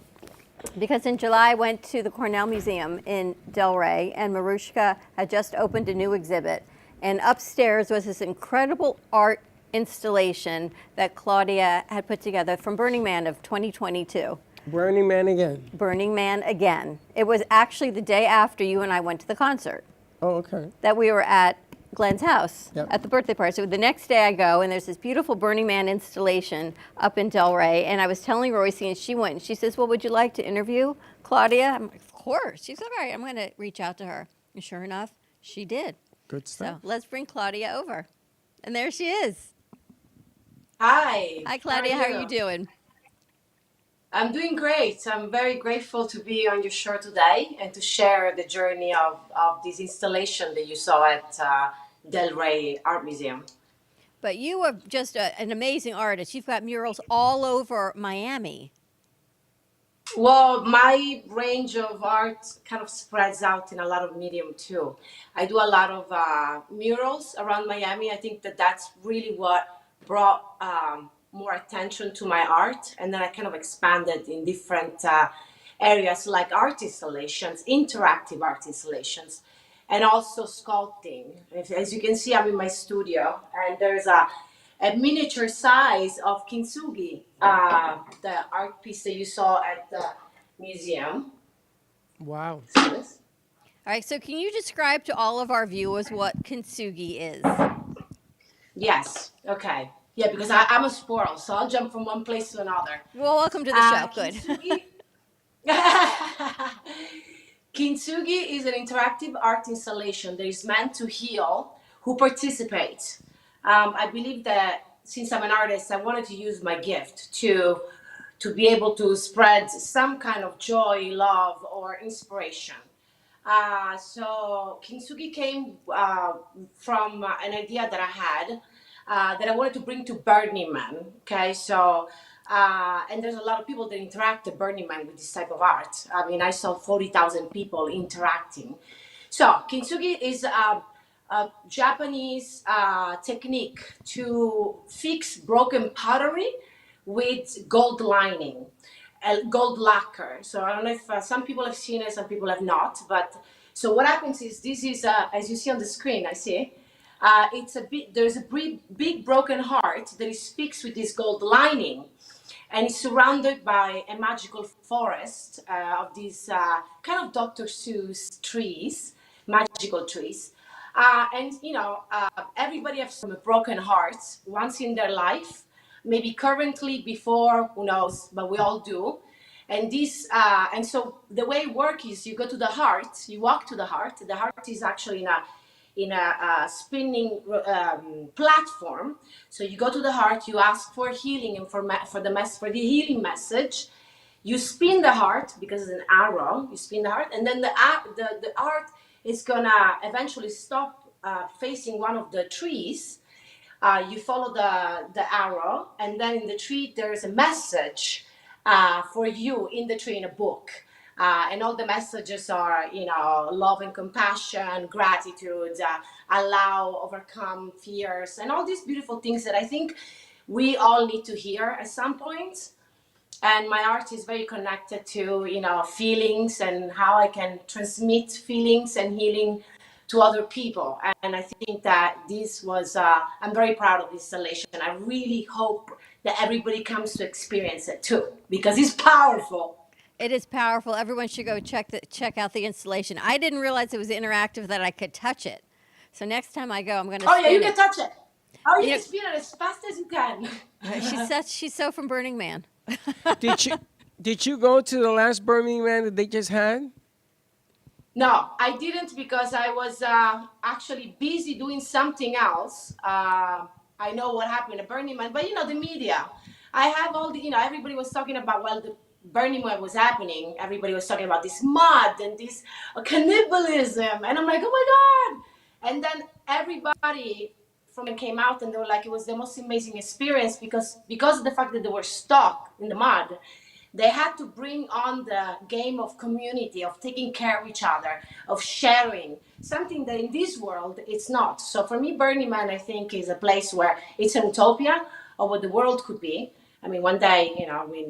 because in July I went to the Cornell Museum in Delray, and Marushka had just opened a new exhibit. And upstairs was this incredible art installation that Claudia had put together from Burning Man of 2022. Burning Man again. Burning Man again. It was actually the day after you and I went to the concert. Oh, okay. That we were at Glenn's house Yep. at the birthday party. So the next day I go, and there's this beautiful Burning Man installation up in Delray. And I was telling Royce, and she went, and she says, well, would you like to interview Claudia? I'm like, of course. She's like, all right, I'm going to reach out to her. And sure enough, she did. Good stuff. So let's bring Claudia over. And there she is. Hi. Hi, Claudia. How are you doing? I'm doing great. I'm very grateful to be on your show today and to share the journey of this installation that you saw at Del Rey Art Museum. But you are just an amazing artist. You've got murals all over Miami. Well, my range of art kind of spreads out in a lot of medium too. I do a lot of murals around Miami. I think that that's really what brought more attention to my art, and then I kind of expanded in different areas like art installations, interactive art installations, and also sculpting. As you can see, I'm in my studio, and there's a miniature size of Kintsugi, the art piece that you saw at the museum. Wow. All right, so can you describe to all of our viewers what Kintsugi is? Yes, okay. Yeah, because I'm a squirrel, so I'll jump from one place to another. Well, welcome to the show. Good. Kintsugi is an interactive art installation that is meant to heal who participates. I believe that since I'm an artist, I wanted to use my gift to be able to spread some kind of joy, love, or inspiration. So Kintsugi came from an idea that I had that I wanted to bring to Burning Man. Okay, so and there's a lot of people that interact at Burning Man with this type of art. I mean, I saw 40,000 people interacting. So Kintsugi is a Japanese technique to fix broken pottery with gold lining. Gold lacquer. So I don't know if some people have seen it, some people have not. But so what happens is this is as you see on the screen. I see there's a big broken heart that is fixed with this gold lining, and it's surrounded by a magical forest of these kind of Dr. Seuss trees, magical trees. And you know, everybody has some broken hearts once in their life. Maybe currently, before, who knows, but we all do. And this, and so the way it works is you go to the heart, you walk to the heart. The heart is actually in a spinning platform. So you go to the heart, you ask for healing and for the healing message. You spin the heart because it's an arrow. You spin the heart, and then the heart is gonna eventually stop facing one of the trees. You follow the arrow, and then in the tree there's a message for you in the tree in a book. And all the messages are, you know, love and compassion, gratitude, allow, overcome fears, and all these beautiful things that I think we all need to hear at some point. And my art is very connected to, you know, feelings and how I can transmit feelings and healing to other people. And I think that this was, I'm very proud of this installation. I really hope that everybody comes to experience it too, because it's powerful. It is powerful. Everyone should go check out the installation. I didn't realize it was interactive, that I could touch it. So next time I go, I'm going to Oh yeah, you spin can touch it. Oh, you Yeah. can spin it as fast as you can. She's so from Burning Man. Did you go to the last Burning Man that they just had? No, I didn't, because I was actually busy doing something else. I know what happened at Burning Man, but you know, the media. I have all the, you know, everybody was talking about, well, Burning Man was happening, everybody was talking about this mud and this cannibalism, and I'm like, oh my god! And then everybody from it came out and they were like, it was the most amazing experience because of the fact that they were stuck in the mud. They had to bring on the game of community, of taking care of each other, of sharing, something that in this world it's not. So for me, Burning Man, I think, is a place where it's an utopia of what the world could be. I mean, one day,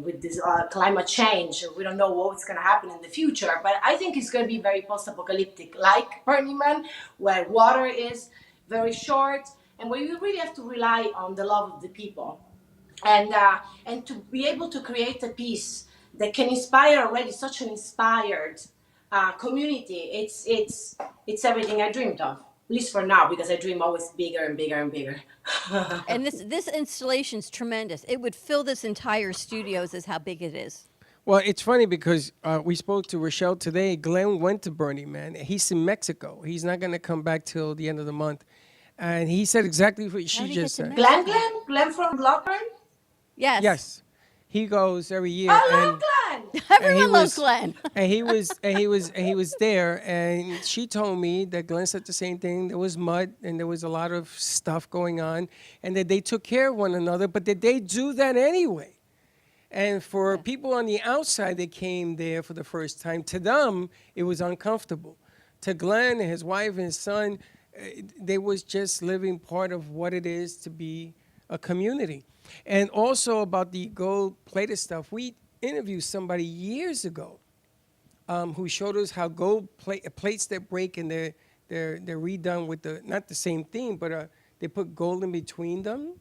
with this climate change, we don't know what's going to happen in the future, but I think it's going to be very post-apocalyptic, like Burning Man, where water is very short and where you really have to rely on the love of the people. And to be able to create a piece that can inspire already such an inspired community, it's everything I dreamed of. At least for now, because I dream always bigger and bigger and bigger. And this installation's tremendous. It would fill this entire studios as how big it is. Well, it's funny because we spoke to Rochelle today. Glenn went to Burning Man. He's in Mexico. He's not going to come back till the end of the month. And he said exactly what she just said. Glenn from Blackburn? Yes. Yes. He goes every year. I love Glenn. Everyone loves Glenn. And he was there, and she told me that Glenn said the same thing. There was mud and there was a lot of stuff going on, and that they took care of one another, but that they do that anyway. And for people on the outside that came there for the first time, to them it was uncomfortable. To Glenn and his wife and his son, they was just living part of what it is to be a community. And also about the gold-plated stuff, we interviewed somebody years ago who showed us how gold plates that break and they're redone with not the same theme, but they put gold in between them.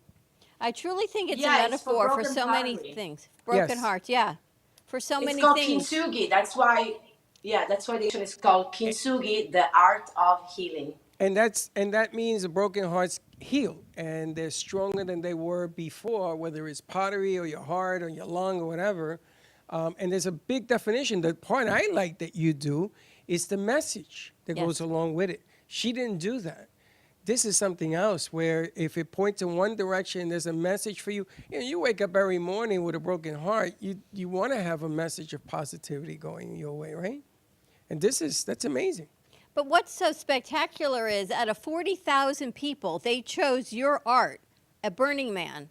I truly think it's a metaphor for so many things. Broken hearts, yeah. For so many things. It's called Kintsugi. That's why the action is called Kintsugi, the art of healing. And that means the broken hearts heal, and they're stronger than they were before, whether it's pottery or your heart or your lung or whatever. And there's a big definition. The part I like that you do is the message that goes along with it. She didn't do that. This is something else where if it points in one direction, there's a message for you. You wake up every morning with a broken heart. You want to have a message of positivity going your way, right? And that's amazing. But what's so spectacular is out of 40,000 people, they chose your art at Burning Man.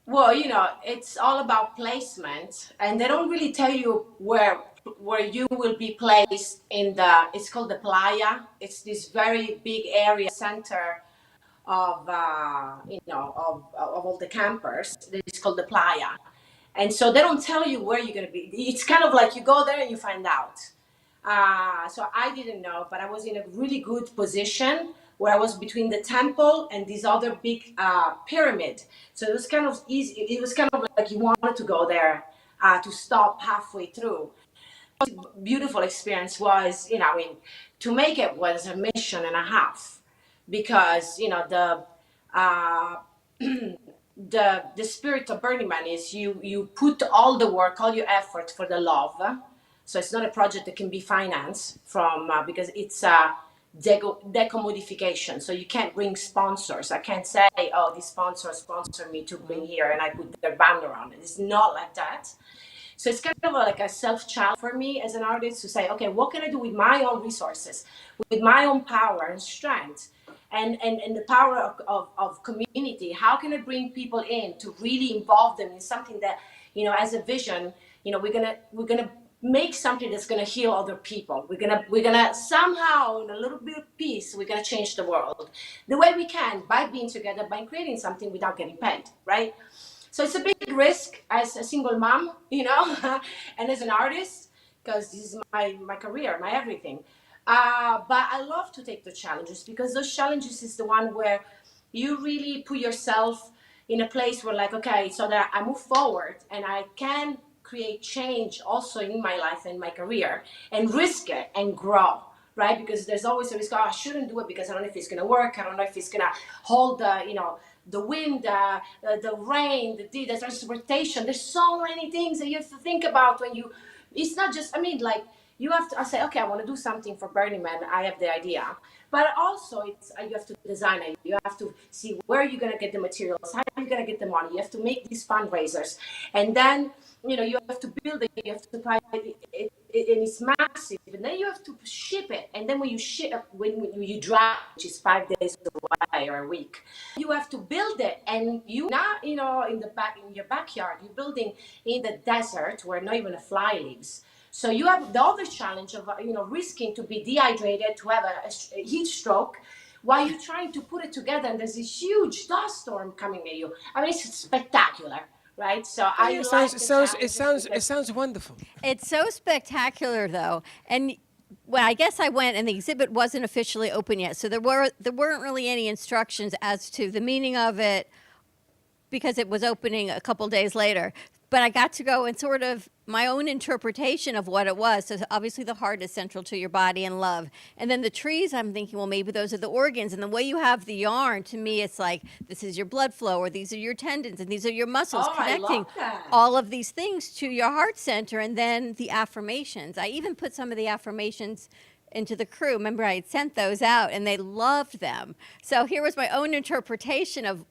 Well, it's all about placement, and they don't really tell you where you will be placed it's called the playa. It's this very big area center of all the campers. It's called the playa. And so they don't tell you where you're going to be. It's kind of like you go there and you find out. So I didn't know, but I was in a really good position where I was between the temple and this other big pyramid. So it was kind of easy. It was kind of like you wanted to go there to stop halfway through. Beautiful experience was, to make it was a mission and a half, because the spirit of Burning Man is you put all the work, all your effort for the love. So it's not a project that can be financed from because it's decommodification. So you can't bring sponsors. I can't say, oh, this sponsor me to bring here and I put their banner on it. It's not like that. So it's kind of like a self-challenge for me as an artist to say, okay, what can I do with my own resources, with my own power and strength, and the power of community? How can I bring people in to really involve them in something that, as a vision, we're gonna make something that's gonna heal other people. We're gonna somehow, in a little bit of peace, we're gonna change the world the way we can by being together, by creating something without getting paid, right? So it's a big risk as a single mom, and as an artist, because this is my career, my everything. But I love to take the challenges, because those challenges is the one where you really put yourself in a place where, like, okay, so that I move forward and I can create change also in my life and my career, and risk it and grow, right? Because there's always a risk, I shouldn't do it because I don't know if it's going to work. I don't know if it's going to hold the wind, the rain, the transportation. There's so many things that you have to think about when it's not just, you have to, I say, okay, I want to do something for Burning Man. I have the idea. But also, it's you have to design it. You have to see where you're going to get the materials, how you're going to get the money. You have to make these fundraisers. And then, you have to build it. You have to buy it, and it's massive. And then you have to ship it. And then when you ship, when you drive, which is 5 days away or a week, you have to build it. And you not, in your backyard, you're building in the desert where not even a fly lives. So you have the other challenge of, risking to be dehydrated, to have a heat stroke, while you're trying to put it together, and there's this huge dust storm coming at you. I mean, it's spectacular, right? So it sounds wonderful. It's so spectacular, though, and. Well, I guess I went, and the exhibit wasn't officially open yet, so there weren't really any instructions as to the meaning of it, because it was opening a couple days later. But I got to go and sort of my own interpretation of what it was. So obviously the heart is central to your body and love. And then the trees, I'm thinking, well, maybe those are the organs. And the way you have the yarn, to me, it's like, this is your blood flow, or these are your tendons, and these are your muscles, connecting all of these things to your heart center. And then the affirmations. I even put some of the affirmations into the crew. Remember, I had sent those out, and they loved them. So here was my own interpretation of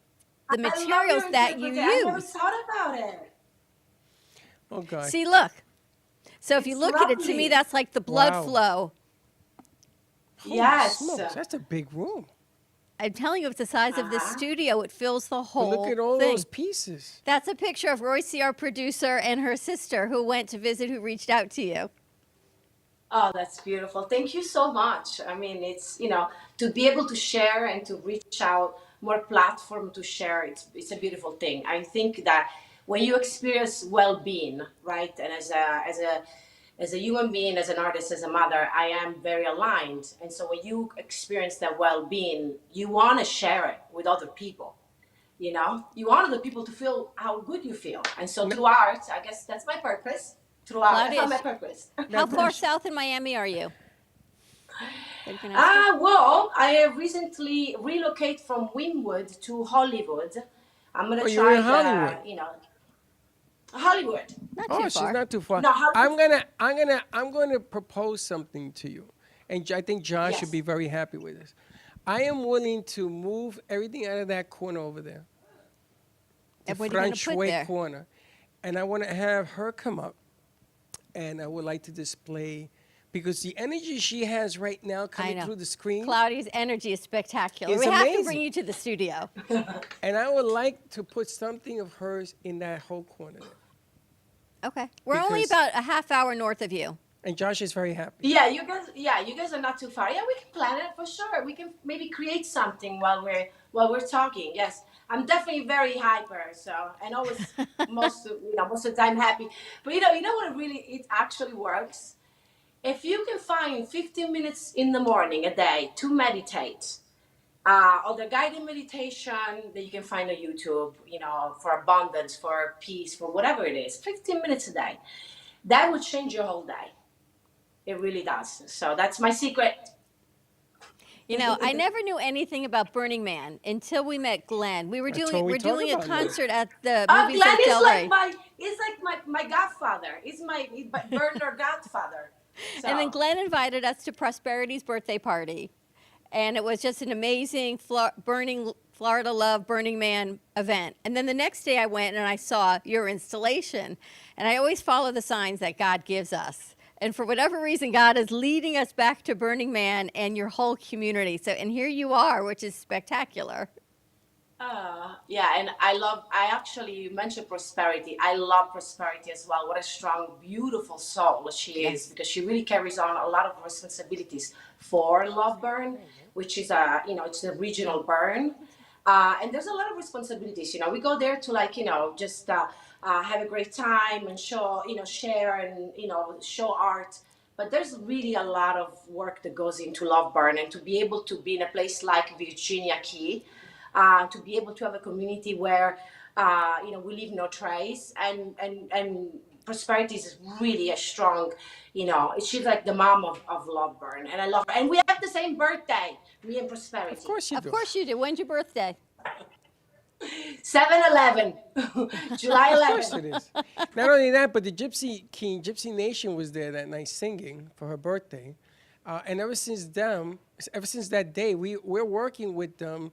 the materials that you use. I never thought about it. Oh, God. See, look. So if you look at it, to me, that's like the blood flow. Yes. Smokes, that's a big room. I'm telling you, it's the size of this studio. It fills the whole Look at all thing. those pieces. That's a picture of Royce, our producer, and her sister who went to visit, who reached out to you. Oh, that's beautiful. Thank you so much. I mean, it's, to be able to share and to reach out, more platform to share, it's a beautiful thing. I think that when you experience well-being, right, and as a human being, as an artist, as a mother, I am very aligned. And so when you experience that well-being, you want to share it with other people. You want other people to feel how good you feel. And so through art, I guess that's my purpose. Through art, that's my purpose. How far south in Miami are you? Well, I have recently relocated from Wynwood to Hollywood. I'm going to try Hollywood. Hollywood. Not too far. She's not too far. No, I'm gonna propose something to you, and I think John should be very happy with this. I am willing to move everything out of that corner over there, the French way corner, and I want to have her come up, and I would like to display. Because the energy she has right now coming through the screen. Claudia's energy is spectacular. We have to bring you to the studio. And I would like to put something of hers in that whole corner there. Okay. We're only about a half hour north of you. And Josh is very happy. Yeah, you guys are not too far. Yeah, we can plan it for sure. We can maybe create something while we're talking. Yes. I'm definitely very hyper, and always most of the time happy. But you know what it actually works? If you can find 15 minutes in the morning a day to meditate, or the guided meditation that you can find on YouTube, for abundance, for peace, for whatever it is, 15 minutes a day, that would change your whole day. It really does. So that's my secret. I never knew anything about Burning Man until we met Glenn. We're doing a concert at the movie Glenn Del Rey. He's like my godfather. He's my burner godfather. So. And then Glenn invited us to Prosperity's birthday party. And it was just an amazing Florida Love Burning Man event. And then the next day I went and I saw your installation. And I always follow the signs that God gives us. And for whatever reason, God is leading us back to Burning Man and your whole community. And here you are, which is spectacular. Yeah, and you mentioned Prosperity. I love Prosperity as well. What a strong, beautiful soul she is, because she really carries on a lot of responsibilities for Love Burn, which is it's a regional burn. And there's a lot of responsibilities. We go there to just have a great time and show, share and, show art. But there's really a lot of work that goes into Love Burn, and to be able to be in a place like Virginia Key, to be able to have a community where, we leave no trace, and Prosperity is really a strong, she's like the mom of Love Burn, and I love her. And we have the same birthday, me and Prosperity. Of course you do. Of course you do. When's your birthday? 7-Eleven, July 11th. Of course it is. Not only that, but the Gypsy Nation was there that night singing for her birthday. And ever since that day, we're working with them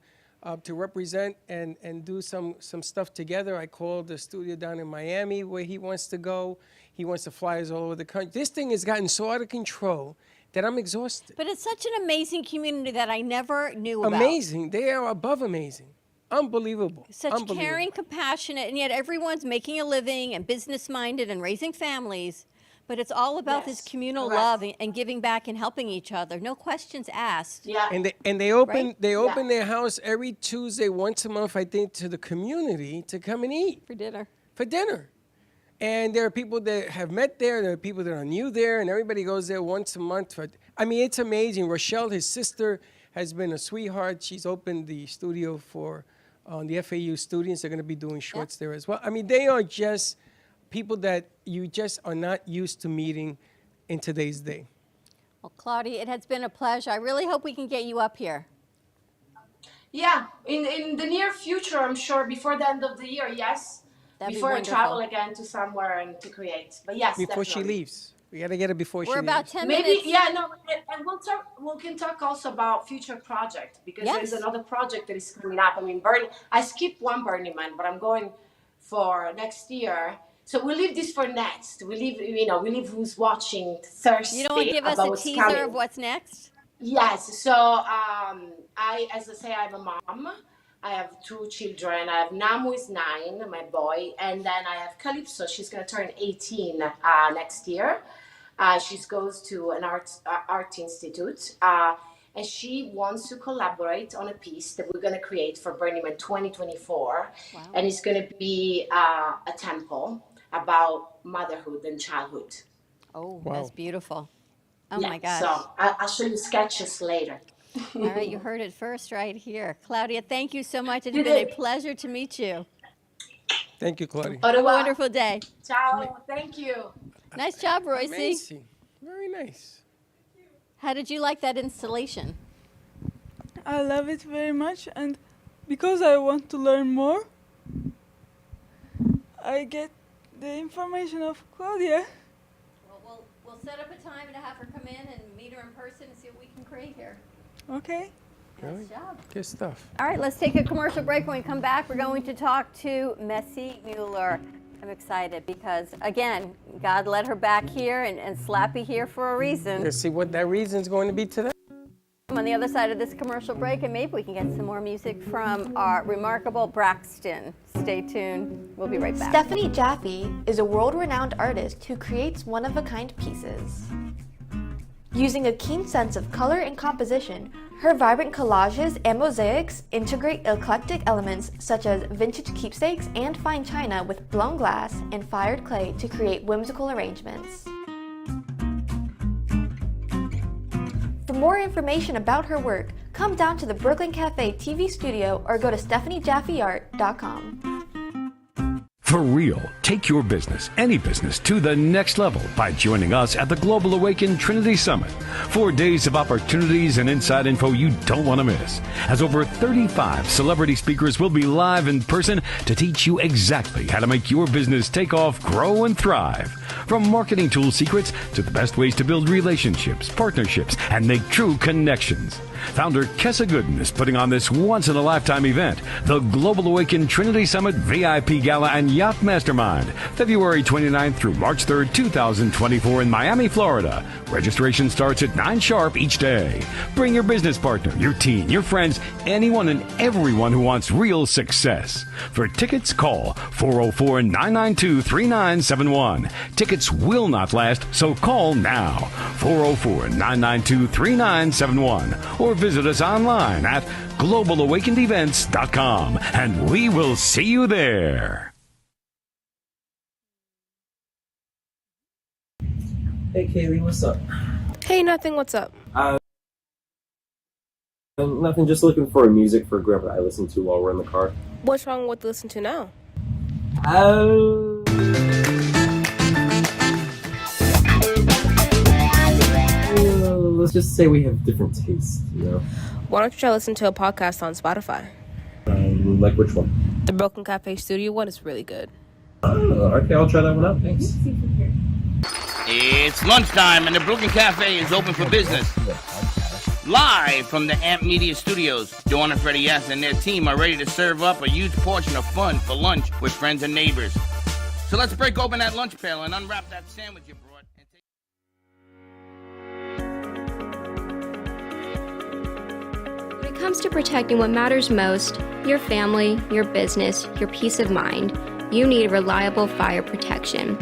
to represent and do some stuff together. I called the studio down in Miami where he wants to go. He wants to fly us all over the country. This thing has gotten so out of control that I'm exhausted. But it's such an amazing community that I never knew about. Amazing. They are above amazing. Unbelievable. Such caring, compassionate, and yet everyone's making a living and business-minded and raising families. But it's all about this communal love and giving back and helping each other. No questions asked. Yeah. And they open their house every Tuesday, once a month, I think, to the community to come and eat. For dinner. For dinner. And there are people that have met there. There are people that are new there, and everybody goes there once a month. I mean, it's amazing. Rochelle, his sister, has been a sweetheart. She's opened the studio for the FAU students. They're going to be doing shorts there as well. I mean, they are just people that you just are not used to meeting in today's day. Well, Claudia, it has been a pleasure. I really hope we can get you up here. Yeah, in the near future, I'm sure, before the end of the year, yes. That'd before I wonderful. travel again to somewhere and to create. But yes, Before definitely. she leaves. We got to get her before she leaves. We're about 10 Maybe, minutes. yeah, no, and we can talk also about future project because there's another project that is coming up. I mean, I skipped one Burning Man, but I'm going for next year. So we'll leave this for next. We leave who's watching Thursday. You don't want to give us a teaser of what's next? Yes. So as I say, I'm a mom. I have 2 children. I have Nam, who is 9, my boy, and then I have Calypso. She's going to turn 18 next year. She goes to an art institute, and she wants to collaborate on a piece that we're going to create for Burning Man 2024. Wow. And it's going to be a temple about motherhood and childhood. Oh, wow. That's beautiful. Oh, yeah, my gosh. So I'll show you sketches later. All right, you heard it first right here. Claudia, thank you so much. It's been a pleasure to meet you. Thank you, Claudia. Have a wonderful day. Ciao. Thank you. Nice job, Royce. Amazing. Very nice. How did you like that installation? I love it very much, and because I want to learn more, I get the information of Claudia. Well, we'll set up a time to have her come in and meet her in person and see what we can create here. Okay. Nice job. Good stuff. All right, let's take a commercial break. When we come back, we're going to talk to Messina Mueller. I'm excited because, again, God led her back here and Slappy here for a reason. Let's see what that reason's going to be today. On the other side of this commercial break, and maybe we can get some more music from our remarkable Braxton. Stay tuned. We'll be right back. Stephanie Jaffe is a world-renowned artist who creates one-of-a-kind pieces. Using a keen sense of color and composition, her vibrant collages and mosaics integrate eclectic elements such as vintage keepsakes and fine china with blown glass and fired clay to create whimsical arrangements. For more information about her work, come down to the Brooklyn Cafe TV studio or go to StephanieJaffeArt.com. For real, take your business, any business, to the next level by joining us at the Global Awaken Trinity Summit. 4 days of opportunities and inside info you don't want to miss, as over 35 celebrity speakers will be live in person to teach you exactly how to make your business take off, grow, and thrive. From marketing tool secrets to the best ways to build relationships, partnerships, and make true connections. Founder Kessa Gooden is putting on this once-in-a-lifetime event, the Global Awaken Trinity Summit VIP Gala and Yacht Mastermind, February 29th through March 3rd, 2024 in Miami, Florida. Registration starts at 9 sharp each day. Bring your business partner, your team, your friends, anyone and everyone who wants real success. For tickets, call 404-992-3971. Tickets will not last, so call now. 404-992-3971. Or visit us online at globalawakenedevents.com, and we will see you there. Hey Kaylee, what's up? Hey, nothing, what's up? Nothing, just looking for music for whoever I listen to while we're in the car. What's wrong with listen to now? Let's just say we have different tastes, you know? Why don't you try listen to a podcast on Spotify? Like which one? The Broken Cafe Studio one is really good. Oh, okay, I'll try that one out. Thanks. It's lunchtime and the Brooklyn Cafe is open for business. Live from the Amp Media Studios, Dawn and Freddy S and their team are ready to serve up a huge portion of fun for lunch with friends and neighbors. So let's break open that lunch pail and unwrap that sandwich you brought. When it comes to protecting what matters most, your family, your business, your peace of mind, you need reliable fire protection.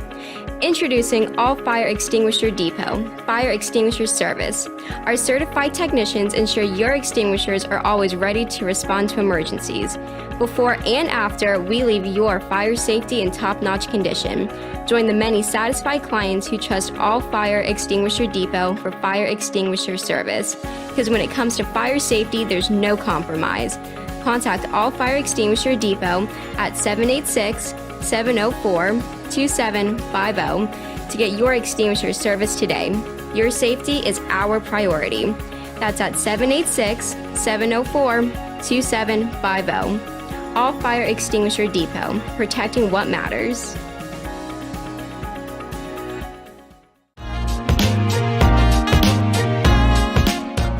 Introducing All Fire Extinguisher Depot, Fire Extinguisher Service. Our certified technicians ensure your extinguishers are always ready to respond to emergencies. Before and after, we leave your fire safety in top-notch condition. Join the many satisfied clients who trust All Fire Extinguisher Depot for fire extinguisher service. Because when it comes to fire safety, there's no compromise. Contact All Fire Extinguisher Depot at 786-704-2750 to get your extinguisher service today. Your safety is our priority. That's at 786-704-2750. All Fire Extinguisher Depot, protecting what matters.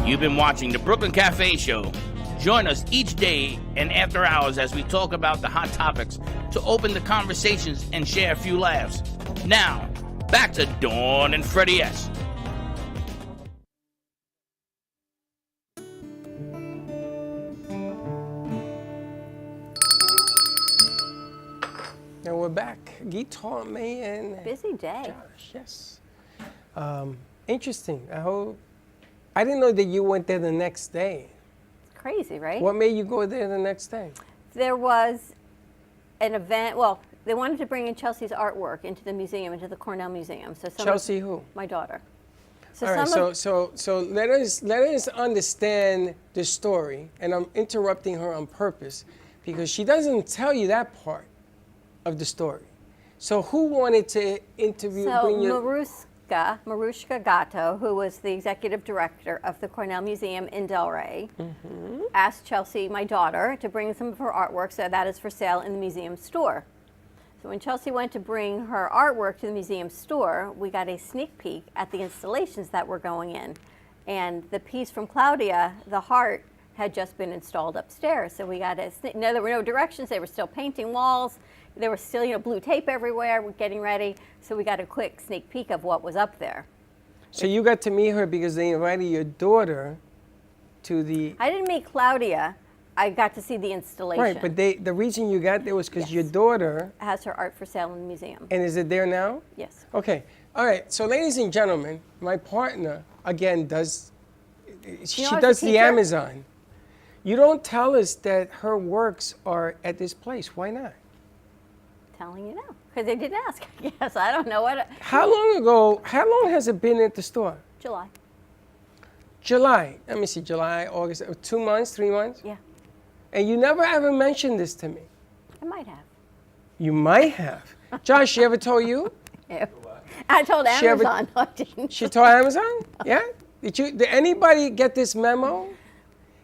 You've been watching the Brooklyn Cafe Show. Join us each day and after hours as we talk about the hot topics to open the conversations and share a few laughs. Now, back to Dawn and Freddy S. Now we're back. Guitar Man. Busy day. Josh, yes. Interesting. I didn't know that you went there the next day. Crazy, right? What made you go there the next day? There was an event. Well, they wanted to bring in Chelsea's artwork into the museum, into the Cornell Museum. So Chelsea who? My daughter. So all right. So let us understand the story, and I'm interrupting her on purpose because she doesn't tell you that part of the story. So who wanted to interview? Marushka Gatto, who was the executive director of the Cornell Museum in Delray, asked Chelsea, my daughter, to bring some of her artwork, so that is for sale in the museum store. So when Chelsea went to bring her artwork to the museum store, we got a sneak peek at the installations that were going in. And the piece from Claudia, the heart, had just been installed upstairs. So we got there were no directions. They were still painting walls. There was still, blue tape everywhere. We're getting ready. So we got a quick sneak peek of what was up there. So you got to meet her because they invited your daughter to the... I didn't meet Claudia. I got to see the installation. Right, but the reason you got there was because your daughter... has her art for sale in the museum. And is it there now? Yes. Okay. All right. So ladies and gentlemen, my partner, again, does the Amazon. You don't tell us that her works are at this place. Why not? Telling you now, because they didn't ask. Yes, I don't know what. How long has it been at the store? July. July. Let me see. July, August. 2 months, 3 months. Yeah. And you never ever mentioned this to me. I might have. You might have. Josh, she ever told you? Yeah. I told Amazon. I didn't. She told Amazon? Yeah. Did anybody get this memo?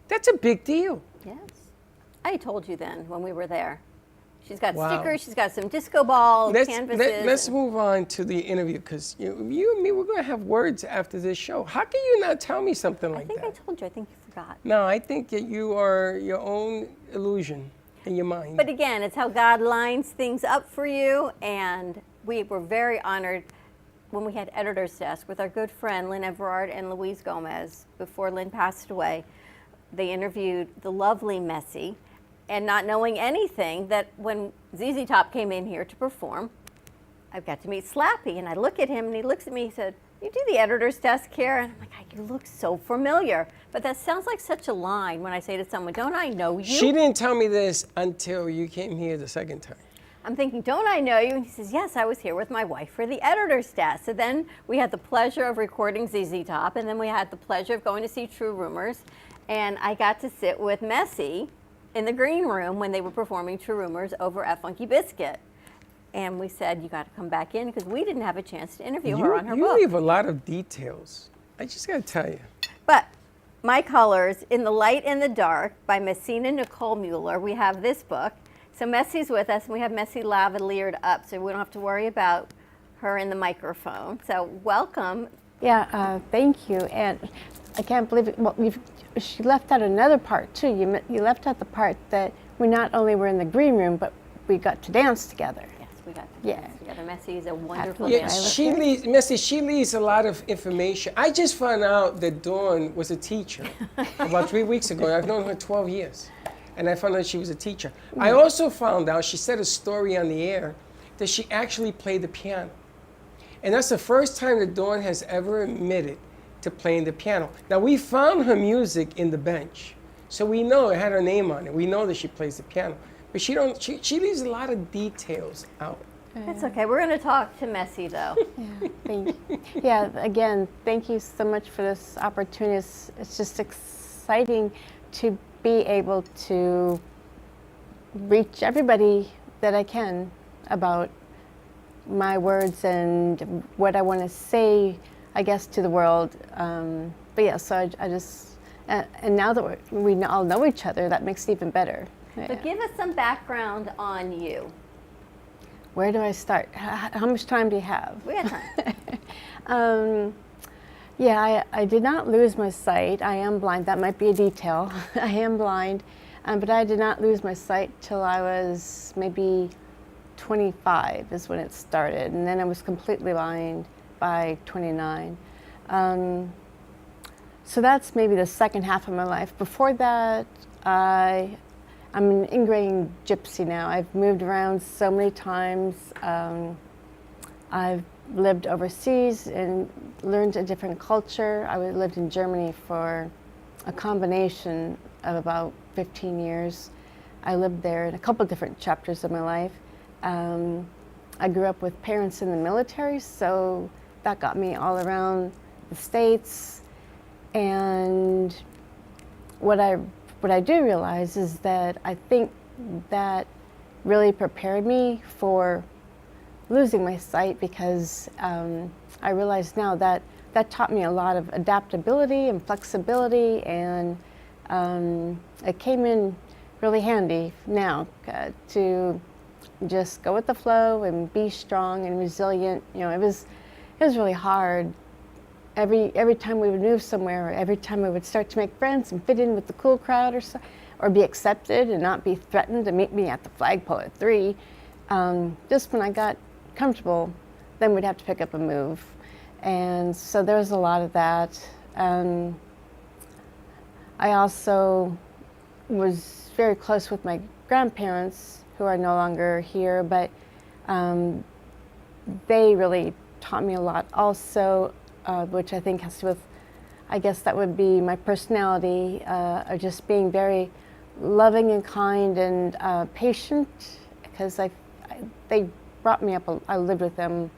That's a big deal. Yes. I told you then when we were there. She's got stickers, she's got some disco balls, canvases. Let's move on to the interview because you and me, we're going to have words after this show. How can you not tell me something like that? I think I told you. I think you forgot. No, I think that you are your own illusion in your mind. But again, it's how God lines things up for you. And we were very honored when we had editor's desk with our good friend Lynn Everard and Louise Gomez before Lynn passed away. They interviewed the lovely Messi. And not knowing anything, that when ZZ Top came in here to perform, I got to meet Slappy, and I look at him, and he looks at me, he said, you do the editor's desk here? And I'm like, you look so familiar. But that sounds like such a line when I say to someone, don't I know you? She didn't tell me this until you came here the second time. I'm thinking, don't I know you? And he says, yes, I was here with my wife for the editor's desk. So then we had the pleasure of recording ZZ Top, and then we had the pleasure of going to see True Rumors. And I got to sit with Messi in the green room when they were performing True Rumors over at Funky Biscuit. And we said, you got to come back in because we didn't have a chance to interview her on her book. You leave a lot of details. I just got to tell you. But My Colors, In the Light and the Dark by Messina Mueller. We have this book. So Messy's with us, and we have Messy lavaliered up, so we don't have to worry about her in the microphone. So welcome. Yeah, thank you. And I can't believe it. Well, she left out another part too. You left out the part that we not only were in the green room, but we got to dance together. Yes, we got to dance together. Messy is a wonderful dancer. Messy, she leaves a lot of information. I just found out that Dawn was a teacher about 3 weeks ago. I've known her 12 years, and I found out she was a teacher. I also found out, she said a story on the air, that she actually played the piano. And that's the first time that Dawn has ever admitted to playing the piano. Now, we found her music in the bench, so we know it had her name on it. We know that she plays the piano. But she leaves a lot of details out. That's okay. We're going to talk to Messy, though. Yeah, thank you. Yeah, again, thank you so much for this opportunity. It's just exciting to be able to reach everybody that I can about my words and what I want to say, I guess, to the world. But yeah, so I just, and now that we all know each other, that makes it even better. So give us some background on you. Where do I start? How much time do you have? We got time. Yeah, I did not lose my sight. I am blind. That might be a detail. I am blind, but I did not lose my sight till I was maybe 25 is when it started, and then I was completely blind by 29. So that's maybe the second half of my life. Before that, I'm an ingrained gypsy now. I've moved around so many times. I've lived overseas and learned a different culture. I lived in Germany for a combination of about 15 years. I lived there in a couple different chapters of my life. I grew up with parents in the military, so that got me all around the States. And what I do realize is that I think that really prepared me for losing my sight, because I realize now that that taught me a lot of adaptability and flexibility, and it came in really handy now to just go with the flow and be strong and resilient. You know, it was really hard. Every time we would move somewhere, or every time we would start to make friends and fit in with the cool crowd, or be accepted and not be threatened to meet me at the flagpole at 3, just when I got comfortable, then we'd have to pick up and move. And so there was a lot of that. I also was very close with my grandparents, who are no longer here, but they really taught me a lot also, which I think has to do with, I guess that would be my personality, of just being very loving and kind and patient, because they brought me up. I lived with them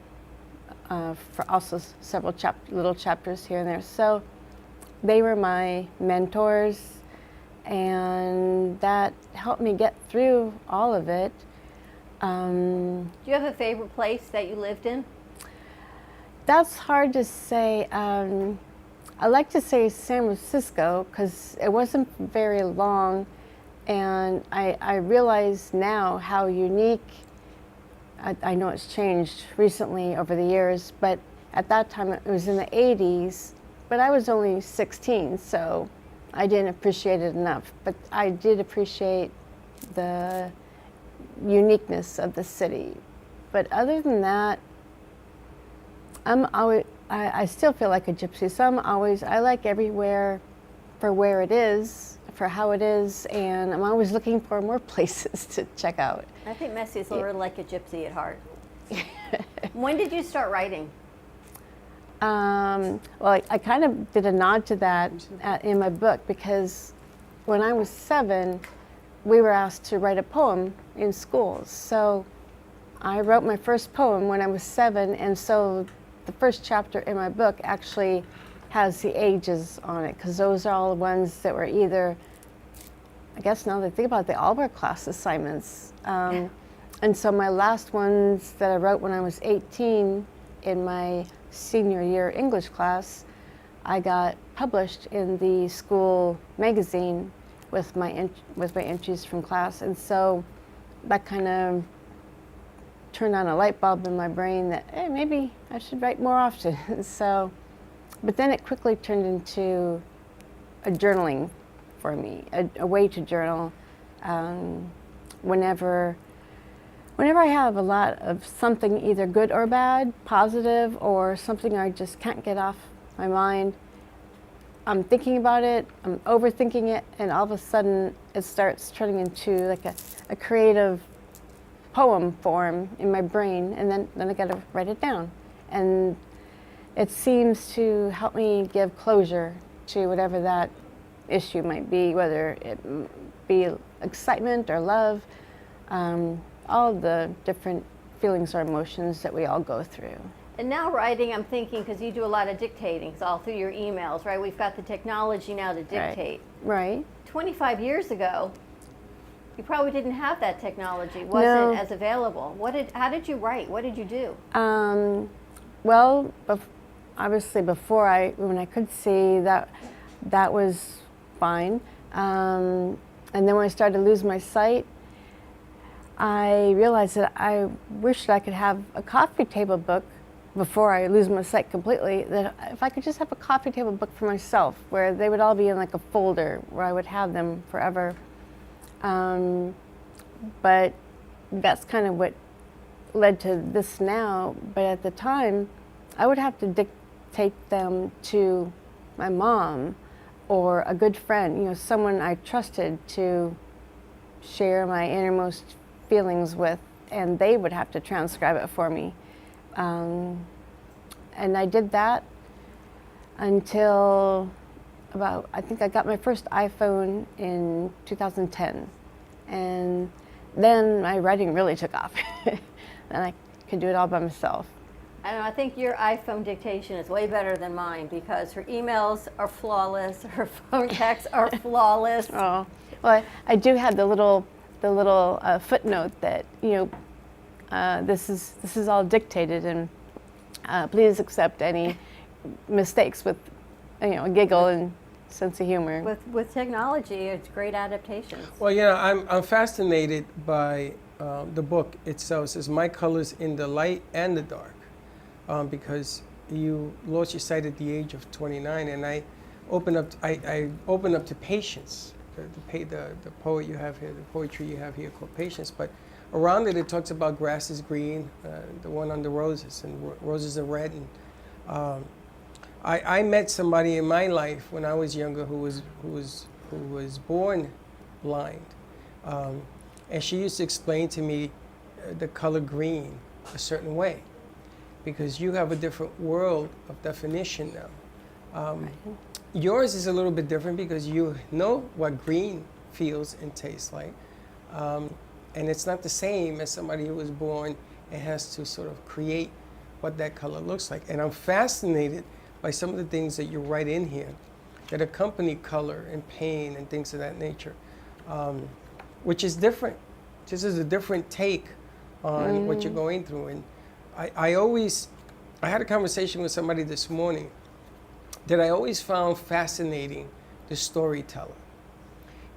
for also several little chapters here and there. So they were my mentors, and that helped me get through all of it. Do you have a favorite place that you lived in? That's hard to say. I like to say San Francisco, because it wasn't very long, and I realize now how unique. I know it's changed recently over the years, but at that time it was in the 80s, but I was only 16, so I didn't appreciate it enough. But I did appreciate the uniqueness of the city. But other than that, I still feel like a gypsy, so I like everywhere for where it is, for how it is, and I'm always looking for more places to check out. I think Messy is sort of like a gypsy at heart. When did you start writing? Well, I kind of did a nod to that in my book, because when I was 7, we were asked to write a poem in schools. So I wrote my first poem when I was 7, and so the first chapter in my book actually has the ages on it, because those are all the ones that were either, I guess now that I think about it, they all were class assignments. And so my last ones that I wrote when I was 18 in my senior year English class, I got published in the school magazine with my entries from class. And so that kind of turned on a light bulb in my brain that, hey, maybe I should write more often. So, but then it quickly turned into a journaling for me, a way to journal. Whenever I have a lot of something either good or bad, positive, or something I just can't get off my mind, I'm thinking about it, I'm overthinking it, and all of a sudden it starts turning into like a creative poem form in my brain, and then I gotta write it down. And it seems to help me give closure to whatever that issue might be, whether it be excitement or love, all the different feelings or emotions that we all go through. And now writing, I'm thinking, because you do a lot of dictating, it's all through your emails, right? We've got the technology now to dictate. Right. 25 years ago, you probably didn't have that technology, wasn't as available. How did you write? What did you do? Well, obviously when I could see, that was fine. And then when I started to lose my sight, I realized that I wished I could have a coffee table book before I lose my sight completely, that if I could just have a coffee table book for myself, where they would all be in like a folder where I would have them forever. But that's kind of what led to this now. But at the time, I would have to dictate them to my mom or a good friend, someone I trusted to share my innermost feelings with, and they would have to transcribe it for me. And I did that until I think I got my first iPhone in 2010. And then my writing really took off. And I could do it all by myself. I don't know, I think your iPhone dictation is way better than mine, because her emails are flawless, her phone texts are flawless. Oh, well, I do have the little footnote that this is all dictated, and please accept any mistakes with a giggle and sense of humor. With technology, it's great adaptations. Well, I'm fascinated by the book itself. It says My Colors in the Light and the Dark, because you lost your sight at the age of 29, and I open up to Patience. The poet you have here, the poetry you have here called Patience, but around it talks about grass is green, the one on the roses, and roses are red. And I met somebody in my life when I was younger who was born blind, and she used to explain to me the color green a certain way, because you have a different world of definition now. Yours is a little bit different because you know what green feels and tastes like. And it's not the same as somebody who was born and has to sort of create what that color looks like. And I'm fascinated by some of the things that you write in here that accompany color and pain and things of that nature, which is different. This is a different take on what you're going through. And I had a conversation with somebody this morning that I always found fascinating, the storyteller.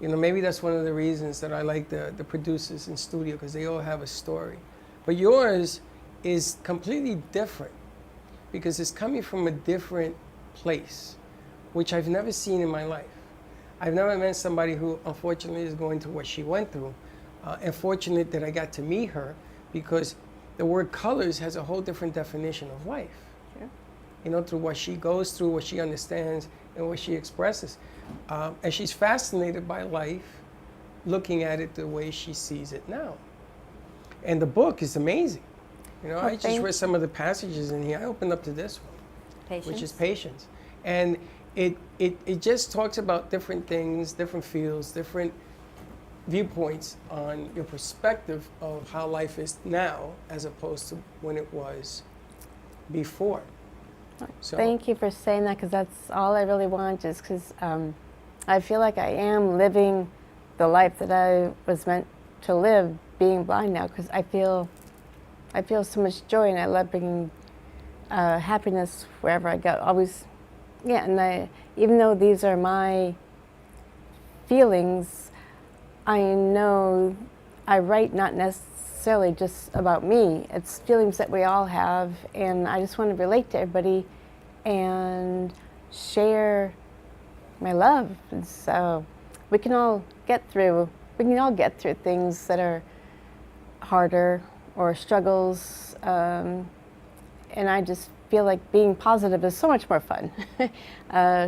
Maybe that's one of the reasons that I like the producers in studio, because they all have a story. But yours is completely different, because it's coming from a different place, which I've never seen in my life. I've never met somebody who unfortunately is going through what she went through. And fortunate that I got to meet her, because the word colors has a whole different definition of life. Through what she goes through, what she understands, and what she expresses. And she's fascinated by life, looking at it the way she sees it now. And the book is amazing. I just read some of the passages in here. I opened up to this one, which is Patience. And it just talks about different things, different feels, different viewpoints on your perspective of how life is now as opposed to when it was before. So. Thank you for saying that, because that's all I really want, is because I feel like I am living the life that I was meant to live, being blind now, because I feel so much joy, and I love bringing happiness wherever I go. Always, and even though these are my feelings, I know I write not necessarily just about me. It's feelings that we all have, and I just want to relate to everybody and share my love. And so we can all get through things that are harder or struggles, and I just feel like being positive is so much more fun.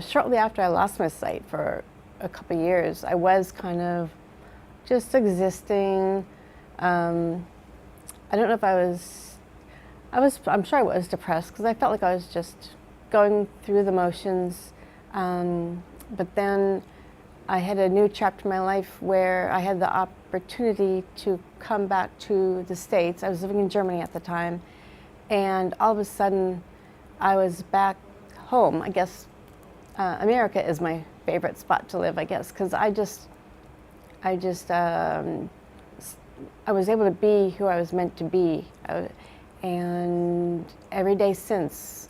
Shortly after I lost my sight for a couple of years, I was kind of just existing. I don't know if I'm sure I was depressed because I felt like I was just going through the motions. But then I had a new chapter in my life where I had the opportunity to come back to the States. I was living in Germany at the time, and all of a sudden I was back home. I guess America is my favorite spot to live, I guess, because I was able to be who I was meant to be. And every day since,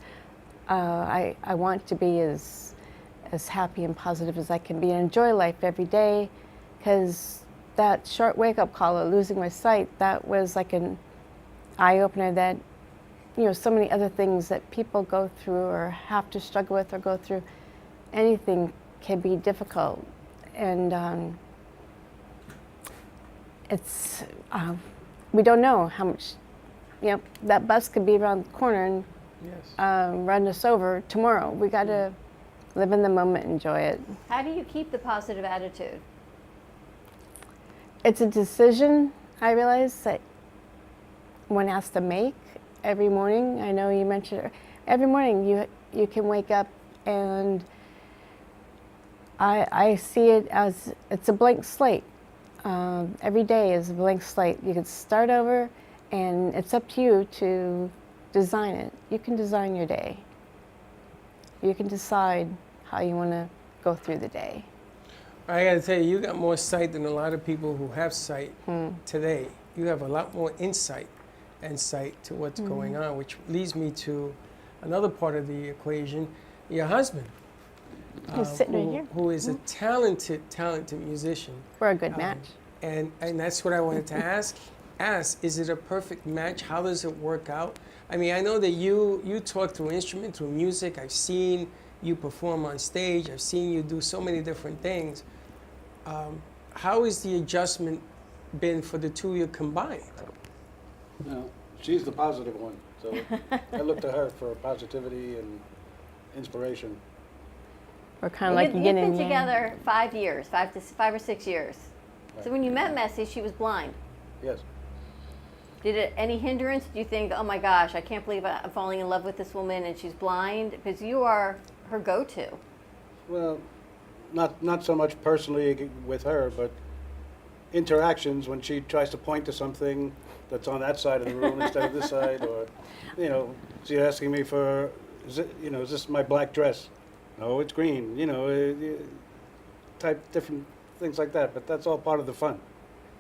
I want to be as happy and positive as I can be and enjoy life every day, because that short wake-up call of losing my sight, that was like an eye-opener that, so many other things that people go through or have to struggle with or go through, anything can be difficult. And it's, we don't know how much, that bus could be around the corner and run us over tomorrow. We got to live in the moment, enjoy it. How do you keep the positive attitude? It's a decision, I realize, that one has to make every morning. I know you mentioned every morning you can wake up, and I see it as it's a blank slate. Every day is a blank slate. You can start over, and it's up to you to design it. You can design your day. You can decide how you want to go through the day. I got to tell you got more sight than a lot of people who have sight today. You have a lot more insight and sight to what's going on, which leads me to another part of the equation, your husband. He's sitting right here. Who is a talented musician. We're a good match. And that's what I wanted to ask, is it a perfect match? How does it work out? I mean, I know that you talk through instrument, through music. I've seen you perform on stage. I've seen you do so many different things. How has the adjustment been for the two of you combined? No, she's the positive one. So I look to her for positivity and inspiration. We're kind of like you've been together 5 years, 5 or 6 years. Right. So when you met Messi, she was blind. Yes. Did it any hindrance? Do you think, oh my gosh, I can't believe I'm falling in love with this woman and she's blind? Because you are her go-to. Well, not so much personally with her, but interactions when she tries to point to something that's on that side of the room instead of this side, or, you know, she's asking me for, is this my black dress? No, it's green, type different things like that, but that's all part of the fun.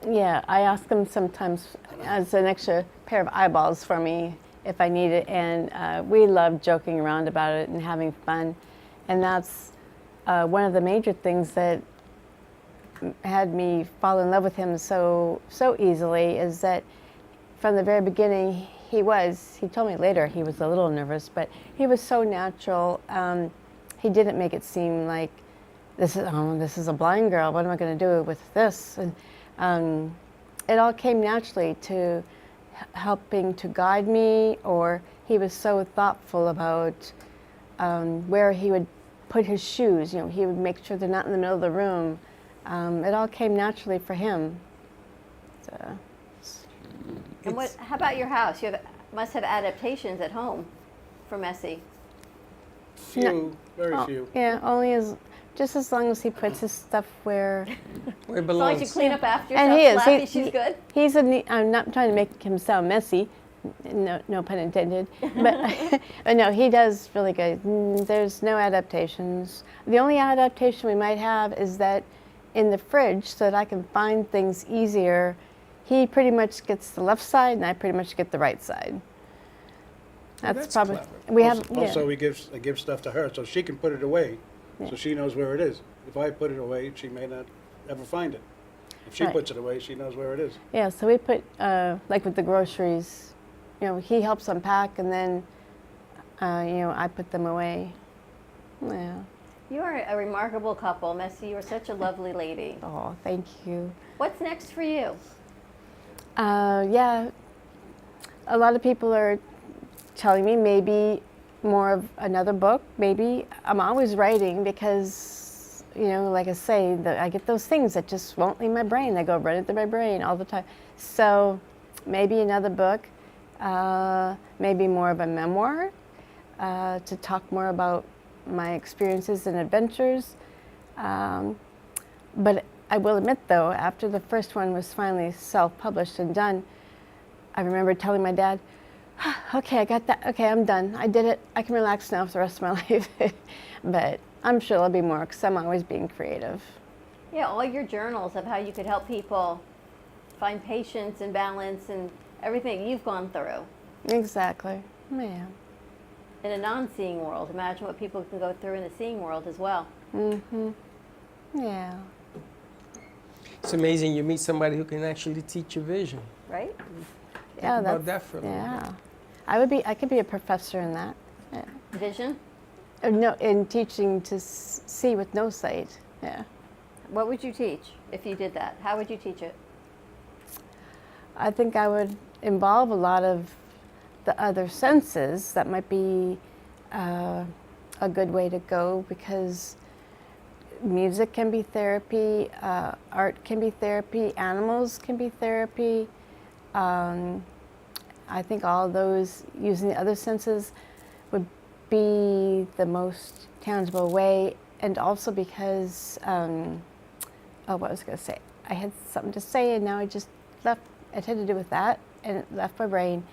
Yeah, I ask them sometimes as an extra pair of eyeballs for me if I need it, and we love joking around about it and having fun, and that's one of the major things that had me fall in love with him so easily, is that from the very beginning he told me later he was a little nervous, but he was so natural. He didn't make it seem like this is a blind girl, what am I going to do with this? And it all came naturally to helping to guide me, or he was so thoughtful about where he would put his shoes. He would make sure they're not in the middle of the room. It all came naturally for him. So. And how about your house? You must have adaptations at home for Messi. Few, very few. Yeah, just as long as he puts his stuff where it belongs. As long as you clean up after yourself, and he is. Flappy, she's good. I'm not trying to make him sound messy, no pun intended, but no, he does really good. There's no adaptations. The only adaptation we might have is that in the fridge, so that I can find things easier, he pretty much gets the left side and I pretty much get the right side. That's probably clever. we Also, we give stuff to her so she can put it away, so she knows where it is. If I put it away, she may not ever find it. If she puts it away, she knows where it is. Yeah, so we put, like with the groceries, he helps unpack, and then, I put them away. Yeah. You are a remarkable couple, Messi. You are such a lovely lady. Oh, thank you. What's next for you? Yeah, a lot of people are telling me maybe more of another book. Maybe I'm always writing because, like I say, I get those things that just won't leave my brain. They go right into my brain all the time. So maybe another book, maybe more of a memoir to talk more about my experiences and adventures. But I will admit, though, after the first one was finally self-published and done, I remember telling my dad, okay, I got that. Okay, I'm done. I did it. I can relax now for the rest of my life. But I'm sure there'll be more because I'm always being creative. Yeah, all your journals of how you could help people find patience and balance and everything you've gone through. Exactly. Yeah. In a non-seeing world, imagine what people can go through in the seeing world as well. Mm-hmm. Yeah. It's amazing you meet somebody who can actually teach you vision. Right? Yeah, about that for a little yeah. I could be a professor in that. Yeah. Vision? No, in teaching to see with no sight. Yeah. What would you teach if you did that? How would you teach it? I think I would involve a lot of the other senses. That might be a good way to go because music can be therapy, art can be therapy, animals can be therapy. I think all those using the other senses would be the most tangible way, and also because, what was I going to say? I had something to say and now I just left. It had to do with that and it left my brain.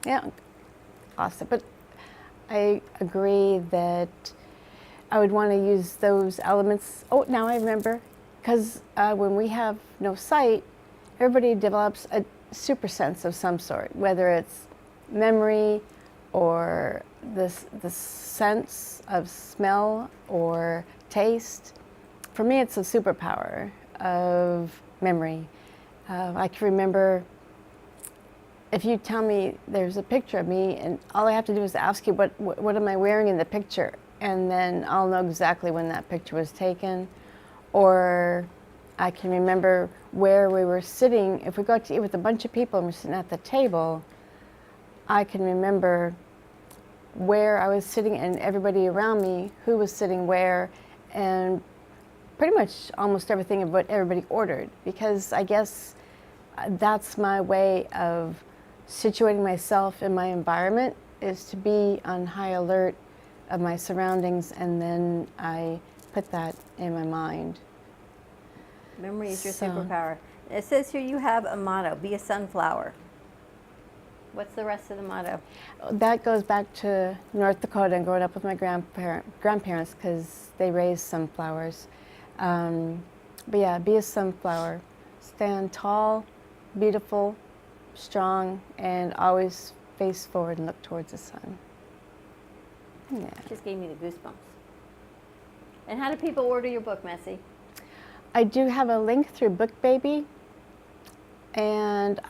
Yeah, awesome. But I agree that I would want to use those elements. Oh, now I remember, because when we have no sight, everybody develops a super sense of some sort, whether it's memory or the sense of smell or taste. For me, it's a superpower of memory. I can remember, if you tell me there's a picture of me and all I have to do is ask you what am I wearing in the picture, and then I'll know exactly when that picture was taken. Or I can remember where we were sitting. If we go out to eat with a bunch of people and we're sitting at the table, I can remember where I was sitting and everybody around me, who was sitting where, and pretty much almost everything of what everybody ordered, because I guess that's my way of situating myself in my environment, is to be on high alert of my surroundings, and then I put that in my mind. Memory is your superpower. It says here you have a motto, be a sunflower. What's the rest of the motto? That goes back to North Dakota and growing up with my grandparents, because they raised sunflowers. But yeah, be a sunflower. Stand tall, beautiful, strong, and always face forward and look towards the sun. Yeah. Just gave me the goosebumps. And how do people order your book, Messi? I do have a link through BookBaby, and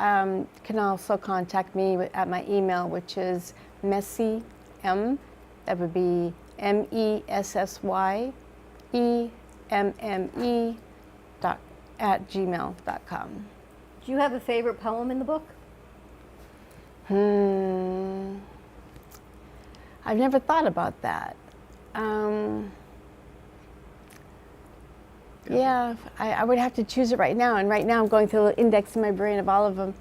can also contact me at my email, which is Messy M. That would be messye@gmail.com. Do you have a favorite poem in the book? I've never thought about that. Yeah, I would have to choose it right now, and right now I'm going through the index in my brain of all of them.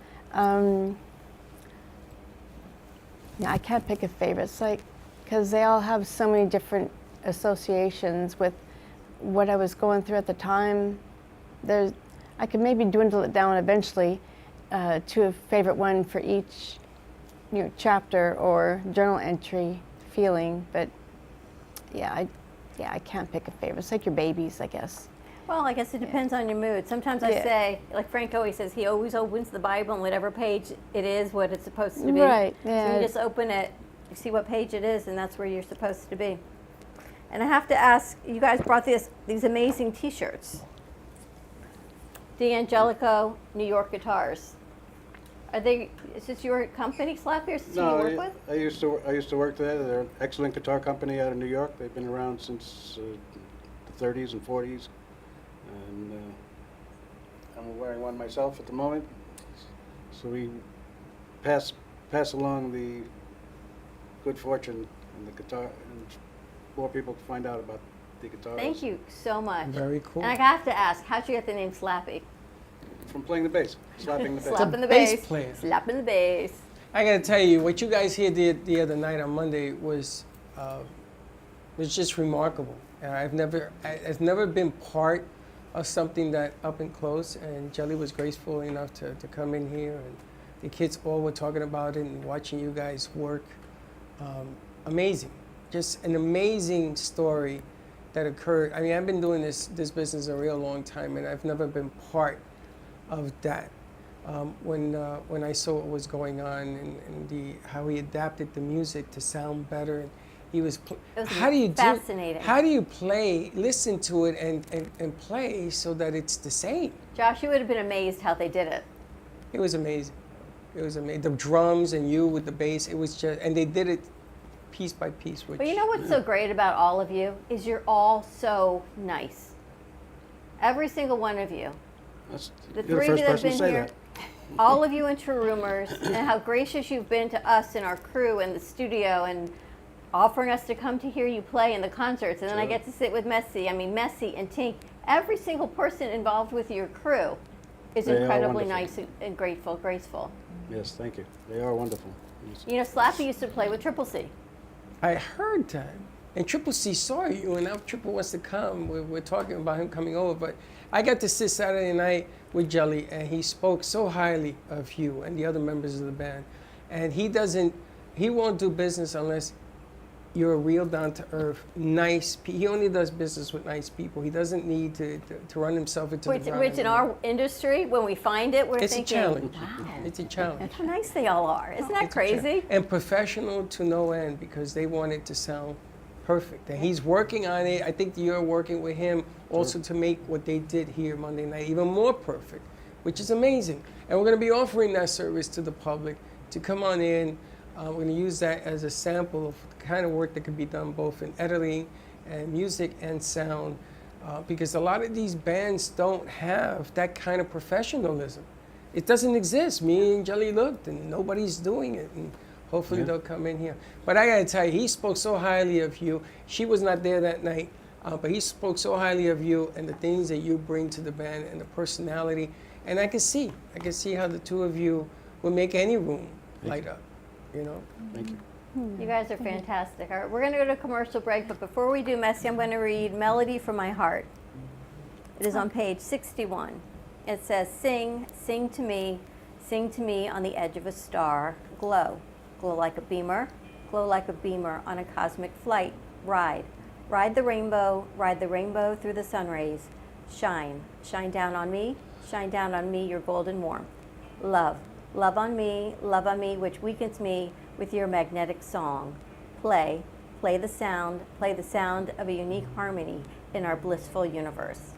Yeah, I can't pick a favorite. It's like, because they all have so many different associations with what I was going through at the time. I could maybe dwindle it down eventually to a favorite one for each chapter or journal entry feeling, but yeah, I can't pick a favorite. It's like your babies, I guess. Well, I guess it depends on your mood. Sometimes I say, like Frank always says, he always opens the Bible and whatever page it is, what it's supposed to be. Right, yeah. So you just open it, you see what page it is, and that's where you're supposed to be. And I have to ask, you guys brought these amazing T-shirts. D'Angelico, New York Guitars. Is this your company, Slappy, or is this who you work with? I used to work there. They're an excellent guitar company out of New York. They've been around since the 30s and 40s. And I'm wearing one myself at the moment. So we pass along the good fortune and the guitar, and more people to find out about the guitars. Thank you so much. Very cool. And I have to ask, how'd you get the name Slappy? From playing the bass, slapping the bass. Slapping the bass bass. player. Slapping the bass. I gotta tell you, what you guys here did the other night on Monday was just remarkable. I've never been part of something that up and close, and Jelly was graceful enough to come in here, and the kids all were talking about it and watching you guys work. Amazing, just an amazing story that occurred. I mean, I've been doing this business a real long time, and I've never been part of that. When I saw what was going on and how he adapted the music to sound better, and he was. How do you fascinating. How do you listen to it and play so that it's the same? Josh, you would have been amazed how they did it. It was amazing. It was amazing. The drums and you with the bass. It was just, and they did it piece by piece. But you know what's so great about all of you is you're all so nice. Every single one of you. The three of you that have been here, all of you in True Rumors, and how gracious you've been to us and our crew and the studio, and offering us to come to hear you play in the concerts. And then I get to sit with Messi. I mean, Messi and Tink. Every single person involved with your crew is incredibly nice and graceful. Yes, thank you. They are wonderful. You know, Slappy used to play with Triple C. I heard that. And Triple C saw you, and now Triple wants to come. We're talking about him coming over, but I got to sit Saturday night with Jelly, and he spoke so highly of you and the other members of the band. And he won't do business unless you're a real down-to-earth, nice he only does business with nice people. He doesn't need to run himself into the ground. Which in our industry, when we find it, we're thinking, it's a challenge. Wow. It's a challenge. How nice they all are. Isn't that crazy? And professional to no end, because they want it to sound perfect. And he's working on it. I think you're working with him also to make what they did here Monday night even more perfect, which is amazing. And we're going to be offering that service to the public to come on in. We're going to use that as a sample of the kind of work that could be done both in editing and music and sound, because a lot of these bands don't have that kind of professionalism. It doesn't exist. Me and Jelly looked, and nobody's doing it. And hopefully they'll come in here. But I got to tell you, he spoke so highly of you. She was not there that night, but he spoke so highly of you and the things that you bring to the band and the personality. And I can see how the two of you will make any room light up. You know? Thank you. You guys are fantastic. All right, we're going to go to a commercial break, but before we do, Messi, I'm going to read Melody from My Heart. It is on page 61. It says, sing to me on the edge of a star, glow like a beamer on a cosmic flight, ride the rainbow through the sun rays, shine down on me, your golden warmth, love on me, which weakens me with your magnetic song. Play the sound of a unique harmony in our blissful universe.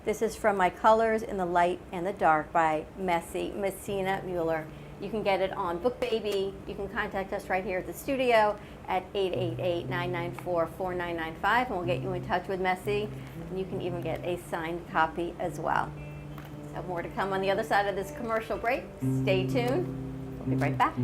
This is from My Colors in the Light and the Dark by Messina Mueller. You can get it on BookBaby. You can contact us right here at the studio at 888-994-4995, and we'll get you in touch with Messi. And you can even get a signed copy as well. So more to come on the other side of this commercial break. Stay tuned. We'll be right back.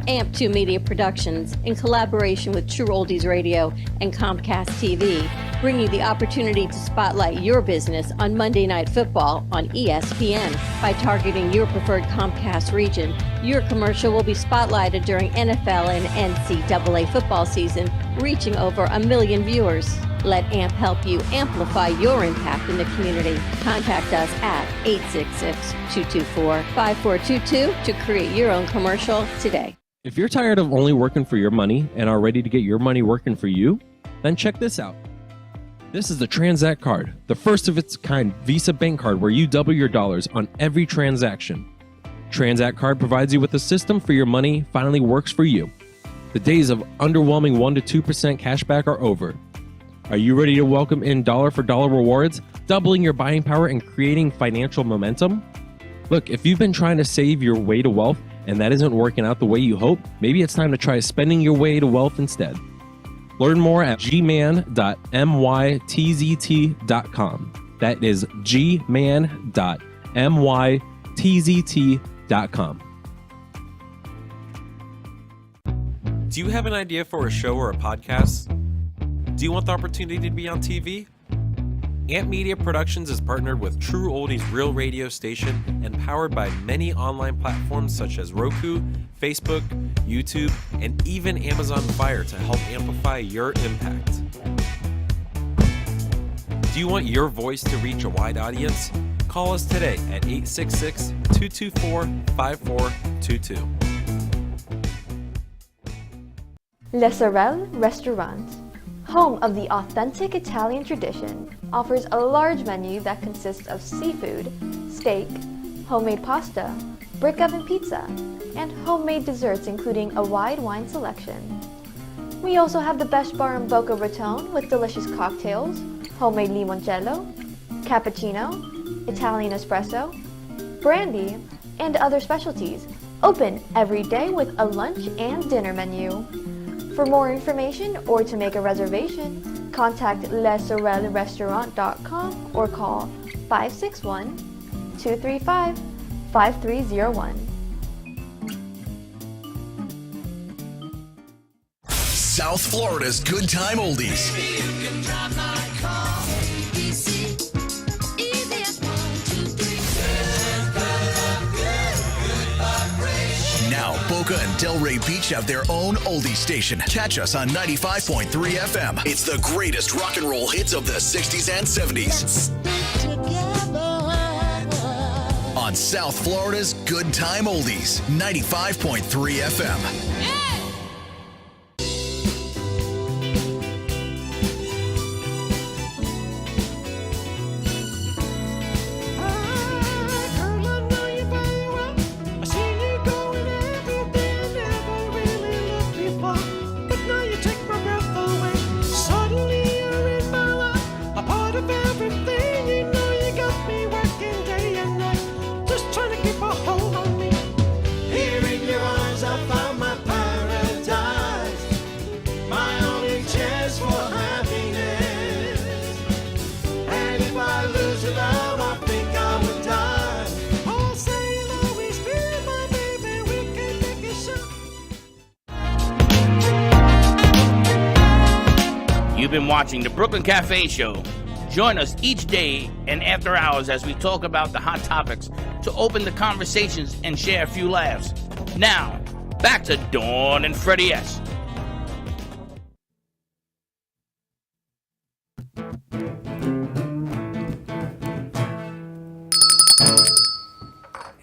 AMP2 Media Productions, in collaboration with True Oldies Radio and Comcast TV, bring you the opportunity to spotlight your business on Monday Night Football on ESPN. By targeting your preferred Comcast region, your commercial will be spotlighted during NFL and NCAA football season, reaching over 1 million viewers. Let AMP help you amplify your impact in the community. Contact us at 866-224-5422 to create your own commercial today. If you're tired of only working for your money and are ready to get your money working for you, then check this out. This is the Transact card, the first of its kind Visa bank card where you double your dollars on every transaction. Transact card provides you with a system for your money finally works for you. The days of underwhelming 1% to 2% cashback are over. Are you ready to welcome in dollar for dollar rewards doubling your buying power and creating financial momentum? Look, if you've been trying to save your way to wealth and that isn't working out the way you hope, maybe it's time to try spending your way to wealth instead. Learn more at gman.mytzt.com. That is gman.mytzt.com. Do you have an idea for a show or a podcast? Do you want the opportunity to be on TV? Ant Media Productions is partnered with True Oldies Real Radio Station and powered by many online platforms such as Roku, Facebook, YouTube, and even Amazon Fire to help amplify your impact. Do you want your voice to reach a wide audience? Call us today at 866-224-5422. Le Sorel Restaurant, home of the authentic Italian tradition, offers a large menu that consists of seafood, steak, homemade pasta, brick oven pizza, and homemade desserts including a wide wine selection. We also have the best bar in Boca Raton with delicious cocktails, homemade limoncello, cappuccino, Italian espresso, brandy, and other specialties, open every day with a lunch and dinner menu. For more information or to make a reservation, contact lesorelrestaurant.com or call 561-235-5301. South Florida's Good Time Oldies. Now, Boca and Delray Beach have their own oldie station. Catch us on 95.3 FM. It's the greatest rock and roll hits of the 60s and 70s. On South Florida's Good Time Oldies, 95.3 FM. You've been watching the Brooklyn Cafe Show. Join us each day and after hours as we talk about the hot topics to open the conversations and share a few laughs. Now, back to Dawn and Freddy S.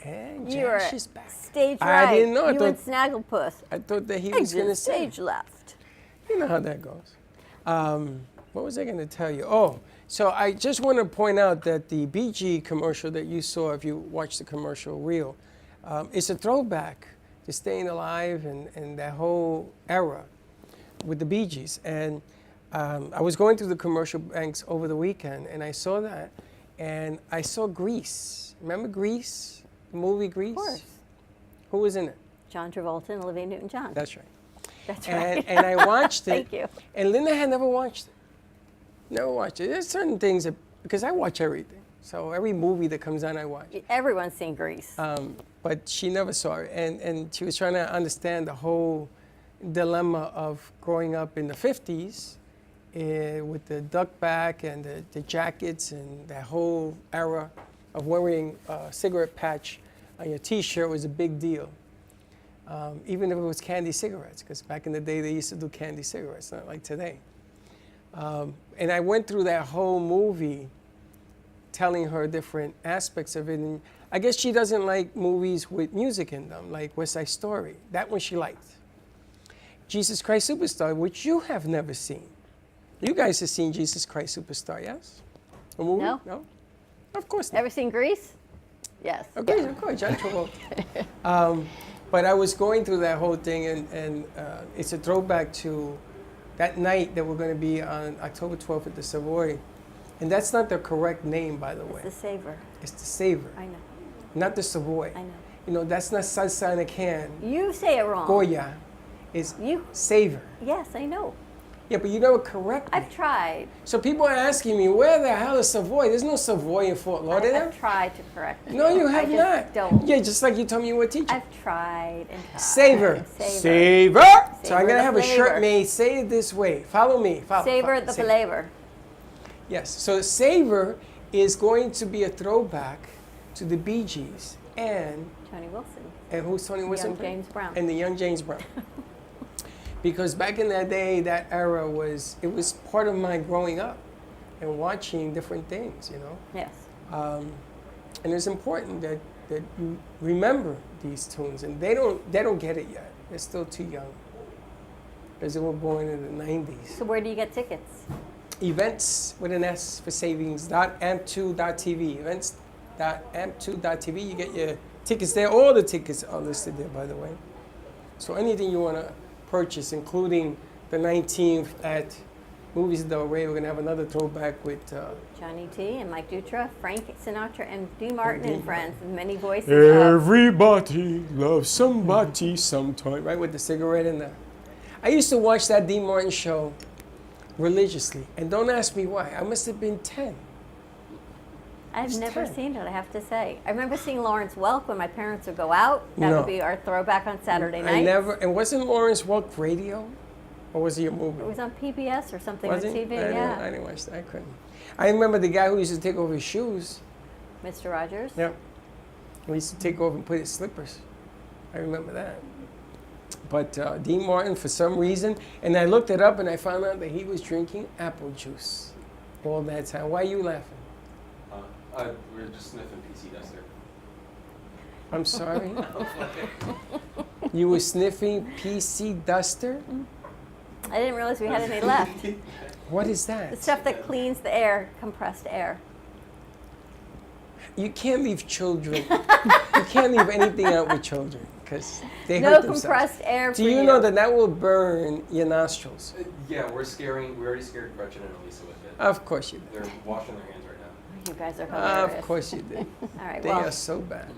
And You were Josh is back. stage right. I didn't know. You and Snagglepuss. I thought that he was going to say. Stage left. You know how that goes. What was I going to tell you? Oh, so I just want to point out that the BG commercial that you saw, if you watched the commercial reel, it's a throwback to Staying Alive and that whole era with the Bee Gees. And I was going through the commercial banks over the weekend, and I saw that, and I saw Grease. Remember Grease? The movie Grease? Of course. Who was in it? John Travolta and Olivia Newton-John. That's right. That's right. And I watched it. Thank you. And Linda had never watched it. Never watched it. There's certain things that, because I watch everything. So every movie that comes on, I watch. Everyone's seen Grease. But she never saw it. And she was trying to understand the whole dilemma of growing up in the 50s with the duck back and the jackets and that whole era of wearing a cigarette patch on your T-shirt was a big deal. Even if it was candy cigarettes, because back in the day they used to do candy cigarettes, not like today. And I went through that whole movie telling her different aspects of it. And I guess she doesn't like movies with music in them, like West Side Story. That one she liked. Jesus Christ Superstar, which you have never seen. You guys have seen Jesus Christ Superstar, yes? A movie? No. No? Of course not. Ever seen Grease? Yes. Of course, John Travolta. But I was going through that whole thing, and it's a throwback to that night that we're going to be on October 12th at the Savoy. And that's not the correct name, by the way. It's the Savor. It's the Savor. I know. Not the Savoy. I know. You know, that's not salsa in a can. You say it wrong. Goya. It's Savor. Yes, I know. Yeah, but you never correct me. I've tried. So people are asking me, where the hell is Savoy? There's no Savoy in Fort Lauderdale. I've tried to correct you. No, you have I just not. Don't. Yeah, just like you told me you were a teacher. I've tried and tried. Savor. Savor. So I'm going to have a shirt made, say it this way. Follow me. Savor the flavor. Yes. So Savor is going to be a throwback to the Bee Gees and Tony Wilson. And who's Tony Wilson? Young James Brown. And the young James Brown. Because back in that day, that era was part of my growing up and watching different things, you know? Yes. And it's important that you remember these tunes, and they don't get it yet. They're still too young because they were born in the 90s. So where do you get tickets? Events with an S for savings.amp2.tv. Events.amp2.tv. You get your tickets there. All the tickets are listed there, by the way. So anything you want to purchase, including the 19th at Movies Del Rey. We're going to have another throwback with Johnny T and Mike Dutra, Frank Sinatra, and Dean Martin and friends, and many voices. Everybody loves somebody sometime, right? With the cigarette in there. I used to watch that Dean Martin show religiously, and don't ask me why. I must have been 10. I've never seen it, I have to say. I remember seeing Lawrence Welk when my parents would go out. That would be our throwback on Saturday night. I never, and wasn't Lawrence Welk radio? Or was he a movie? It was on PBS or something on TV, I didn't watch that, I couldn't. I remember the guy who used to take off his shoes. Mr. Rogers? Yeah. He used to take off and put his slippers. I remember that. But Dean Martin, for some reason, and I looked it up and I found out that he was drinking apple juice all that time. Why are you laughing? We're just sniffing PC Duster. I'm sorry? You were sniffing PC Duster? I didn't realize we had any left. What is that? The stuff that cleans the air, compressed air. You can't leave children. You can't leave anything out with children because they No hurt themselves. compressed air Do for you know that will burn your nostrils? Yeah, we already scared Gretchen and Elisa with it. Of course you did. They're washing their hands right now. You guys are hilarious. Of course you did. All right, They well, are so bad.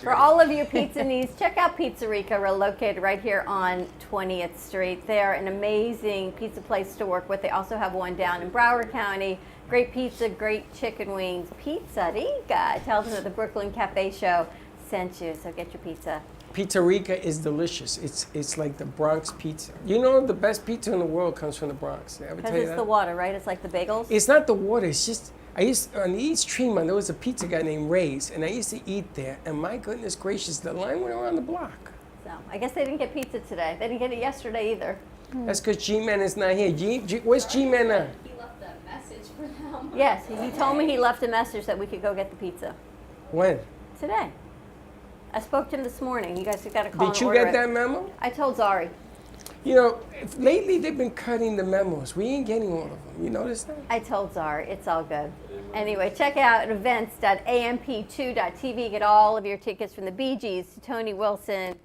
for all of you pizza needs, check out Pizza Rica. We're located right here on 20th Street. They are an amazing pizza place to work with. They also have one down in Broward County. Great pizza, great chicken wings. Pizza Rica. Tell them that the Brooklyn Cafe Show sent you, so get your pizza. Pizza Rica is delicious. It's like the Bronx pizza. You know the best pizza in the world comes from the Bronx. Did I ever Because tell you it's that? the water, right? It's like the bagels. It's not the water. It's just on the East Tremont, there was a pizza guy named Ray's, and I used to eat there. And my goodness gracious, the line went around the block. So I guess they didn't get pizza today. They didn't get it yesterday either. That's because G-Man is not here. Where's G-Man now? He left a message for them. Yes, he told me he left a message that we could go get the pizza When? today. I spoke to him this morning. You guys have got to call. Did you get that memo? I told Zari. You know, lately they've been cutting the memos. We ain't getting all of them. You notice that? I told Zari. It's all good. Anyway, check out events.amp2.tv. Get all of your tickets from the Bee Gees to Tony Wilson,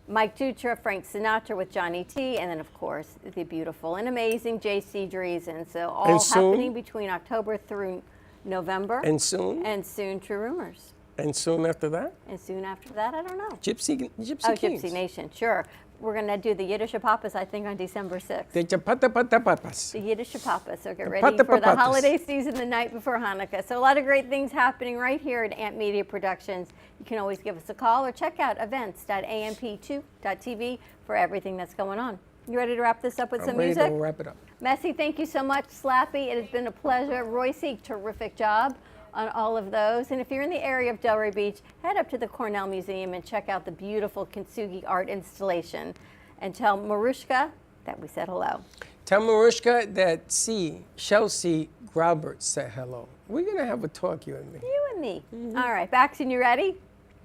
Mike Dutra, Frank Sinatra with Johnny T, and then, of course, the beautiful and amazing J.C. Dreesen. So all happening between October through November. And soon? And soon, True Rumors. And soon after that? And soon after that, I don't know. Gypsy Oh, Kings. Gypsy Nation, sure. We're going to do the Yiddish Papas, I think, on December 6th. The Chapata-pata-papas. The Yiddish Papas. So get ready Pata for the papatas. holiday season the night before Hanukkah. So a lot of great things happening right here at Amp Media Productions. You can always give us a call or check out events.amp2.tv for everything that's going on. You ready to wrap this up with some ready music? to wrap it up. Messi, thank you so much. Slappy, it has been a pleasure. Royce, terrific job on all of those. And if you're in the area of Delray Beach, head up to the Cornell Museum and check out the beautiful Kintsugi art installation. And tell Marushka that we said hello. Tell Marushka that Chelsea Graubert said hello. We're going to have a talk, you and me. You and me. All right, Baxton, you ready?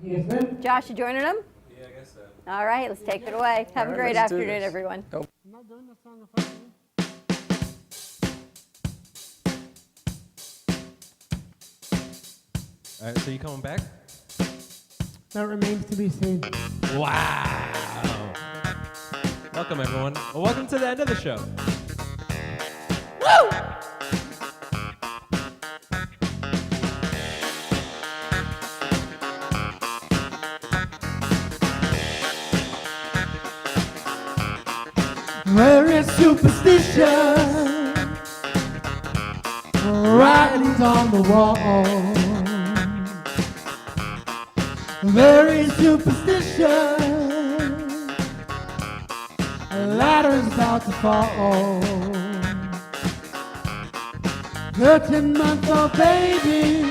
Yes, ma'am. Josh, you joining them? Yeah, I guess so. All right, let's take it away. Have a right, great let's do afternoon, this. everyone. Don't- I'm not doing the song in front of you. All right, so you coming back? That remains to be seen. Wow. Welcome, everyone. Well, welcome to the end of the show. Very superstitious. Writings on the wall. Very superstitious. A ladder's about to fall. 13-month-old baby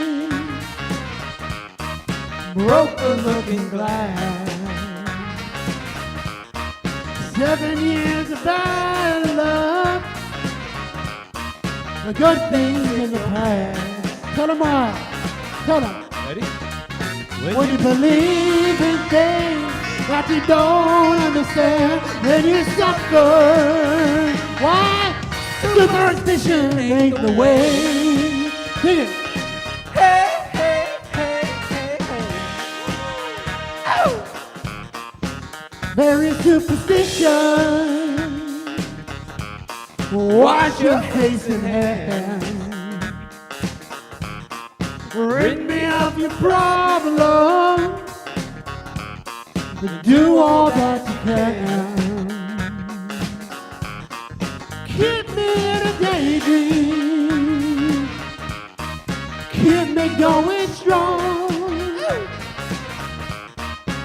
broke the looking glass. 7 years of bad luck. The good things in the past. Tell them why. Tell them. Ready? When you believe in things that you don't understand, then you suffer. Why? Superstition ain't the way. Sing it. Hey, hey, hey, hey, hey. Ow! Very superstition. Wash your face and hands. Rid me of your problem. Do all that you can. Keep me in a daydream. Keep me going strong.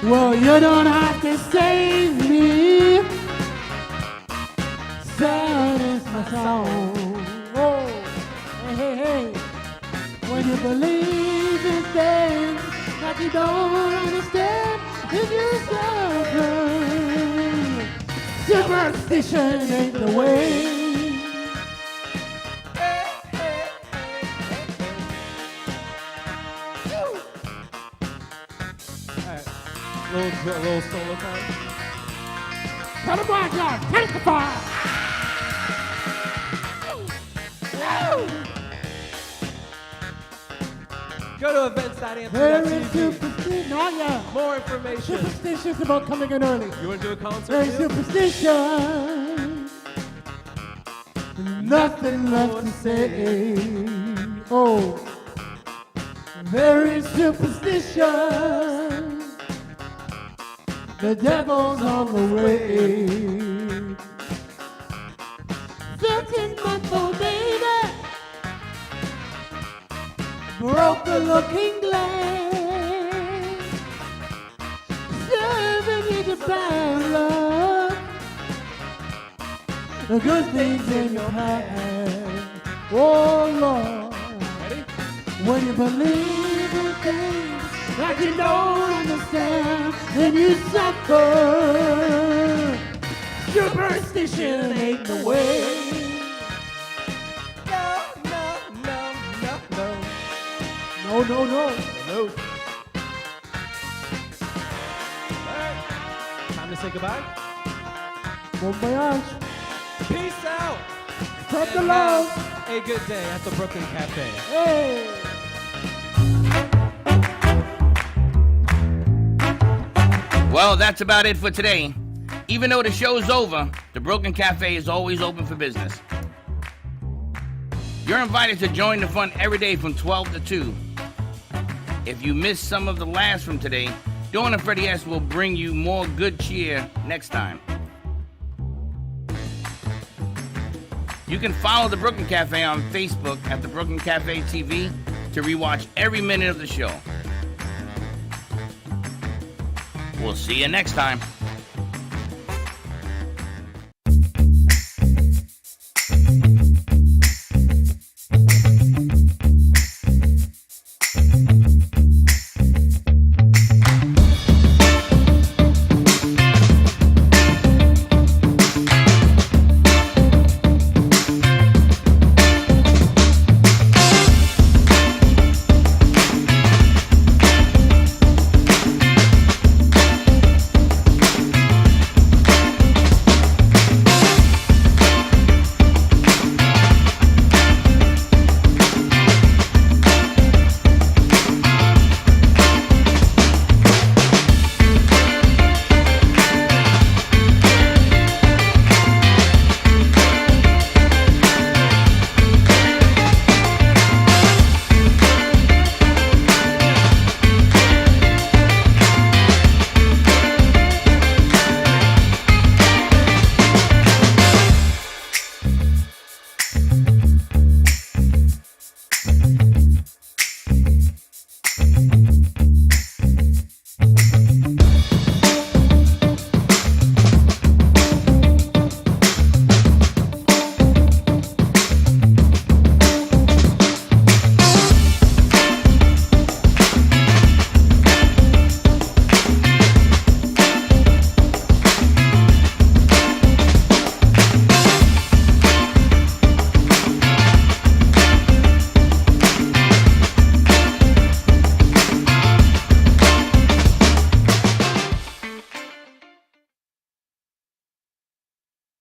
Well, you don't have to save me. Sad is my song. Oh, hey, hey, hey. When you believe in things that you don't understand, if you suffer, superstition ain't the way. Little solo part. Tell them why, John. Take the fire. Go to events.anthem.tv. Very superstitious. Not yet. More information. Superstitious about coming in early. You want to do a concert? Very too? superstitious. Nothing left to say. Oh, very superstitious. The devil's on the way. 13-month-old baby broke the looking glass. 7 years of bad luck. The good things in your past. Oh Lord. Ready? When you believe in things that you don't understand, then you suffer. Superstition ain't the way. No, no, no. No. Alright. Time to say goodbye. Bon voyage. Peace out. Spread the And love. have a good day at the Brooklyn Cafe. Hey. Well, that's about it for today. Even though the show's over, the Broken Cafe is always open for business. You're invited to join the fun every day from 12 to 2. If you missed some of the laughs from today, Dawn and Freddy S will bring you more good cheer next time. You can follow the Brooklyn Cafe on Facebook at the Brooklyn Cafe TV to rewatch every minute of the show. We'll see you next time.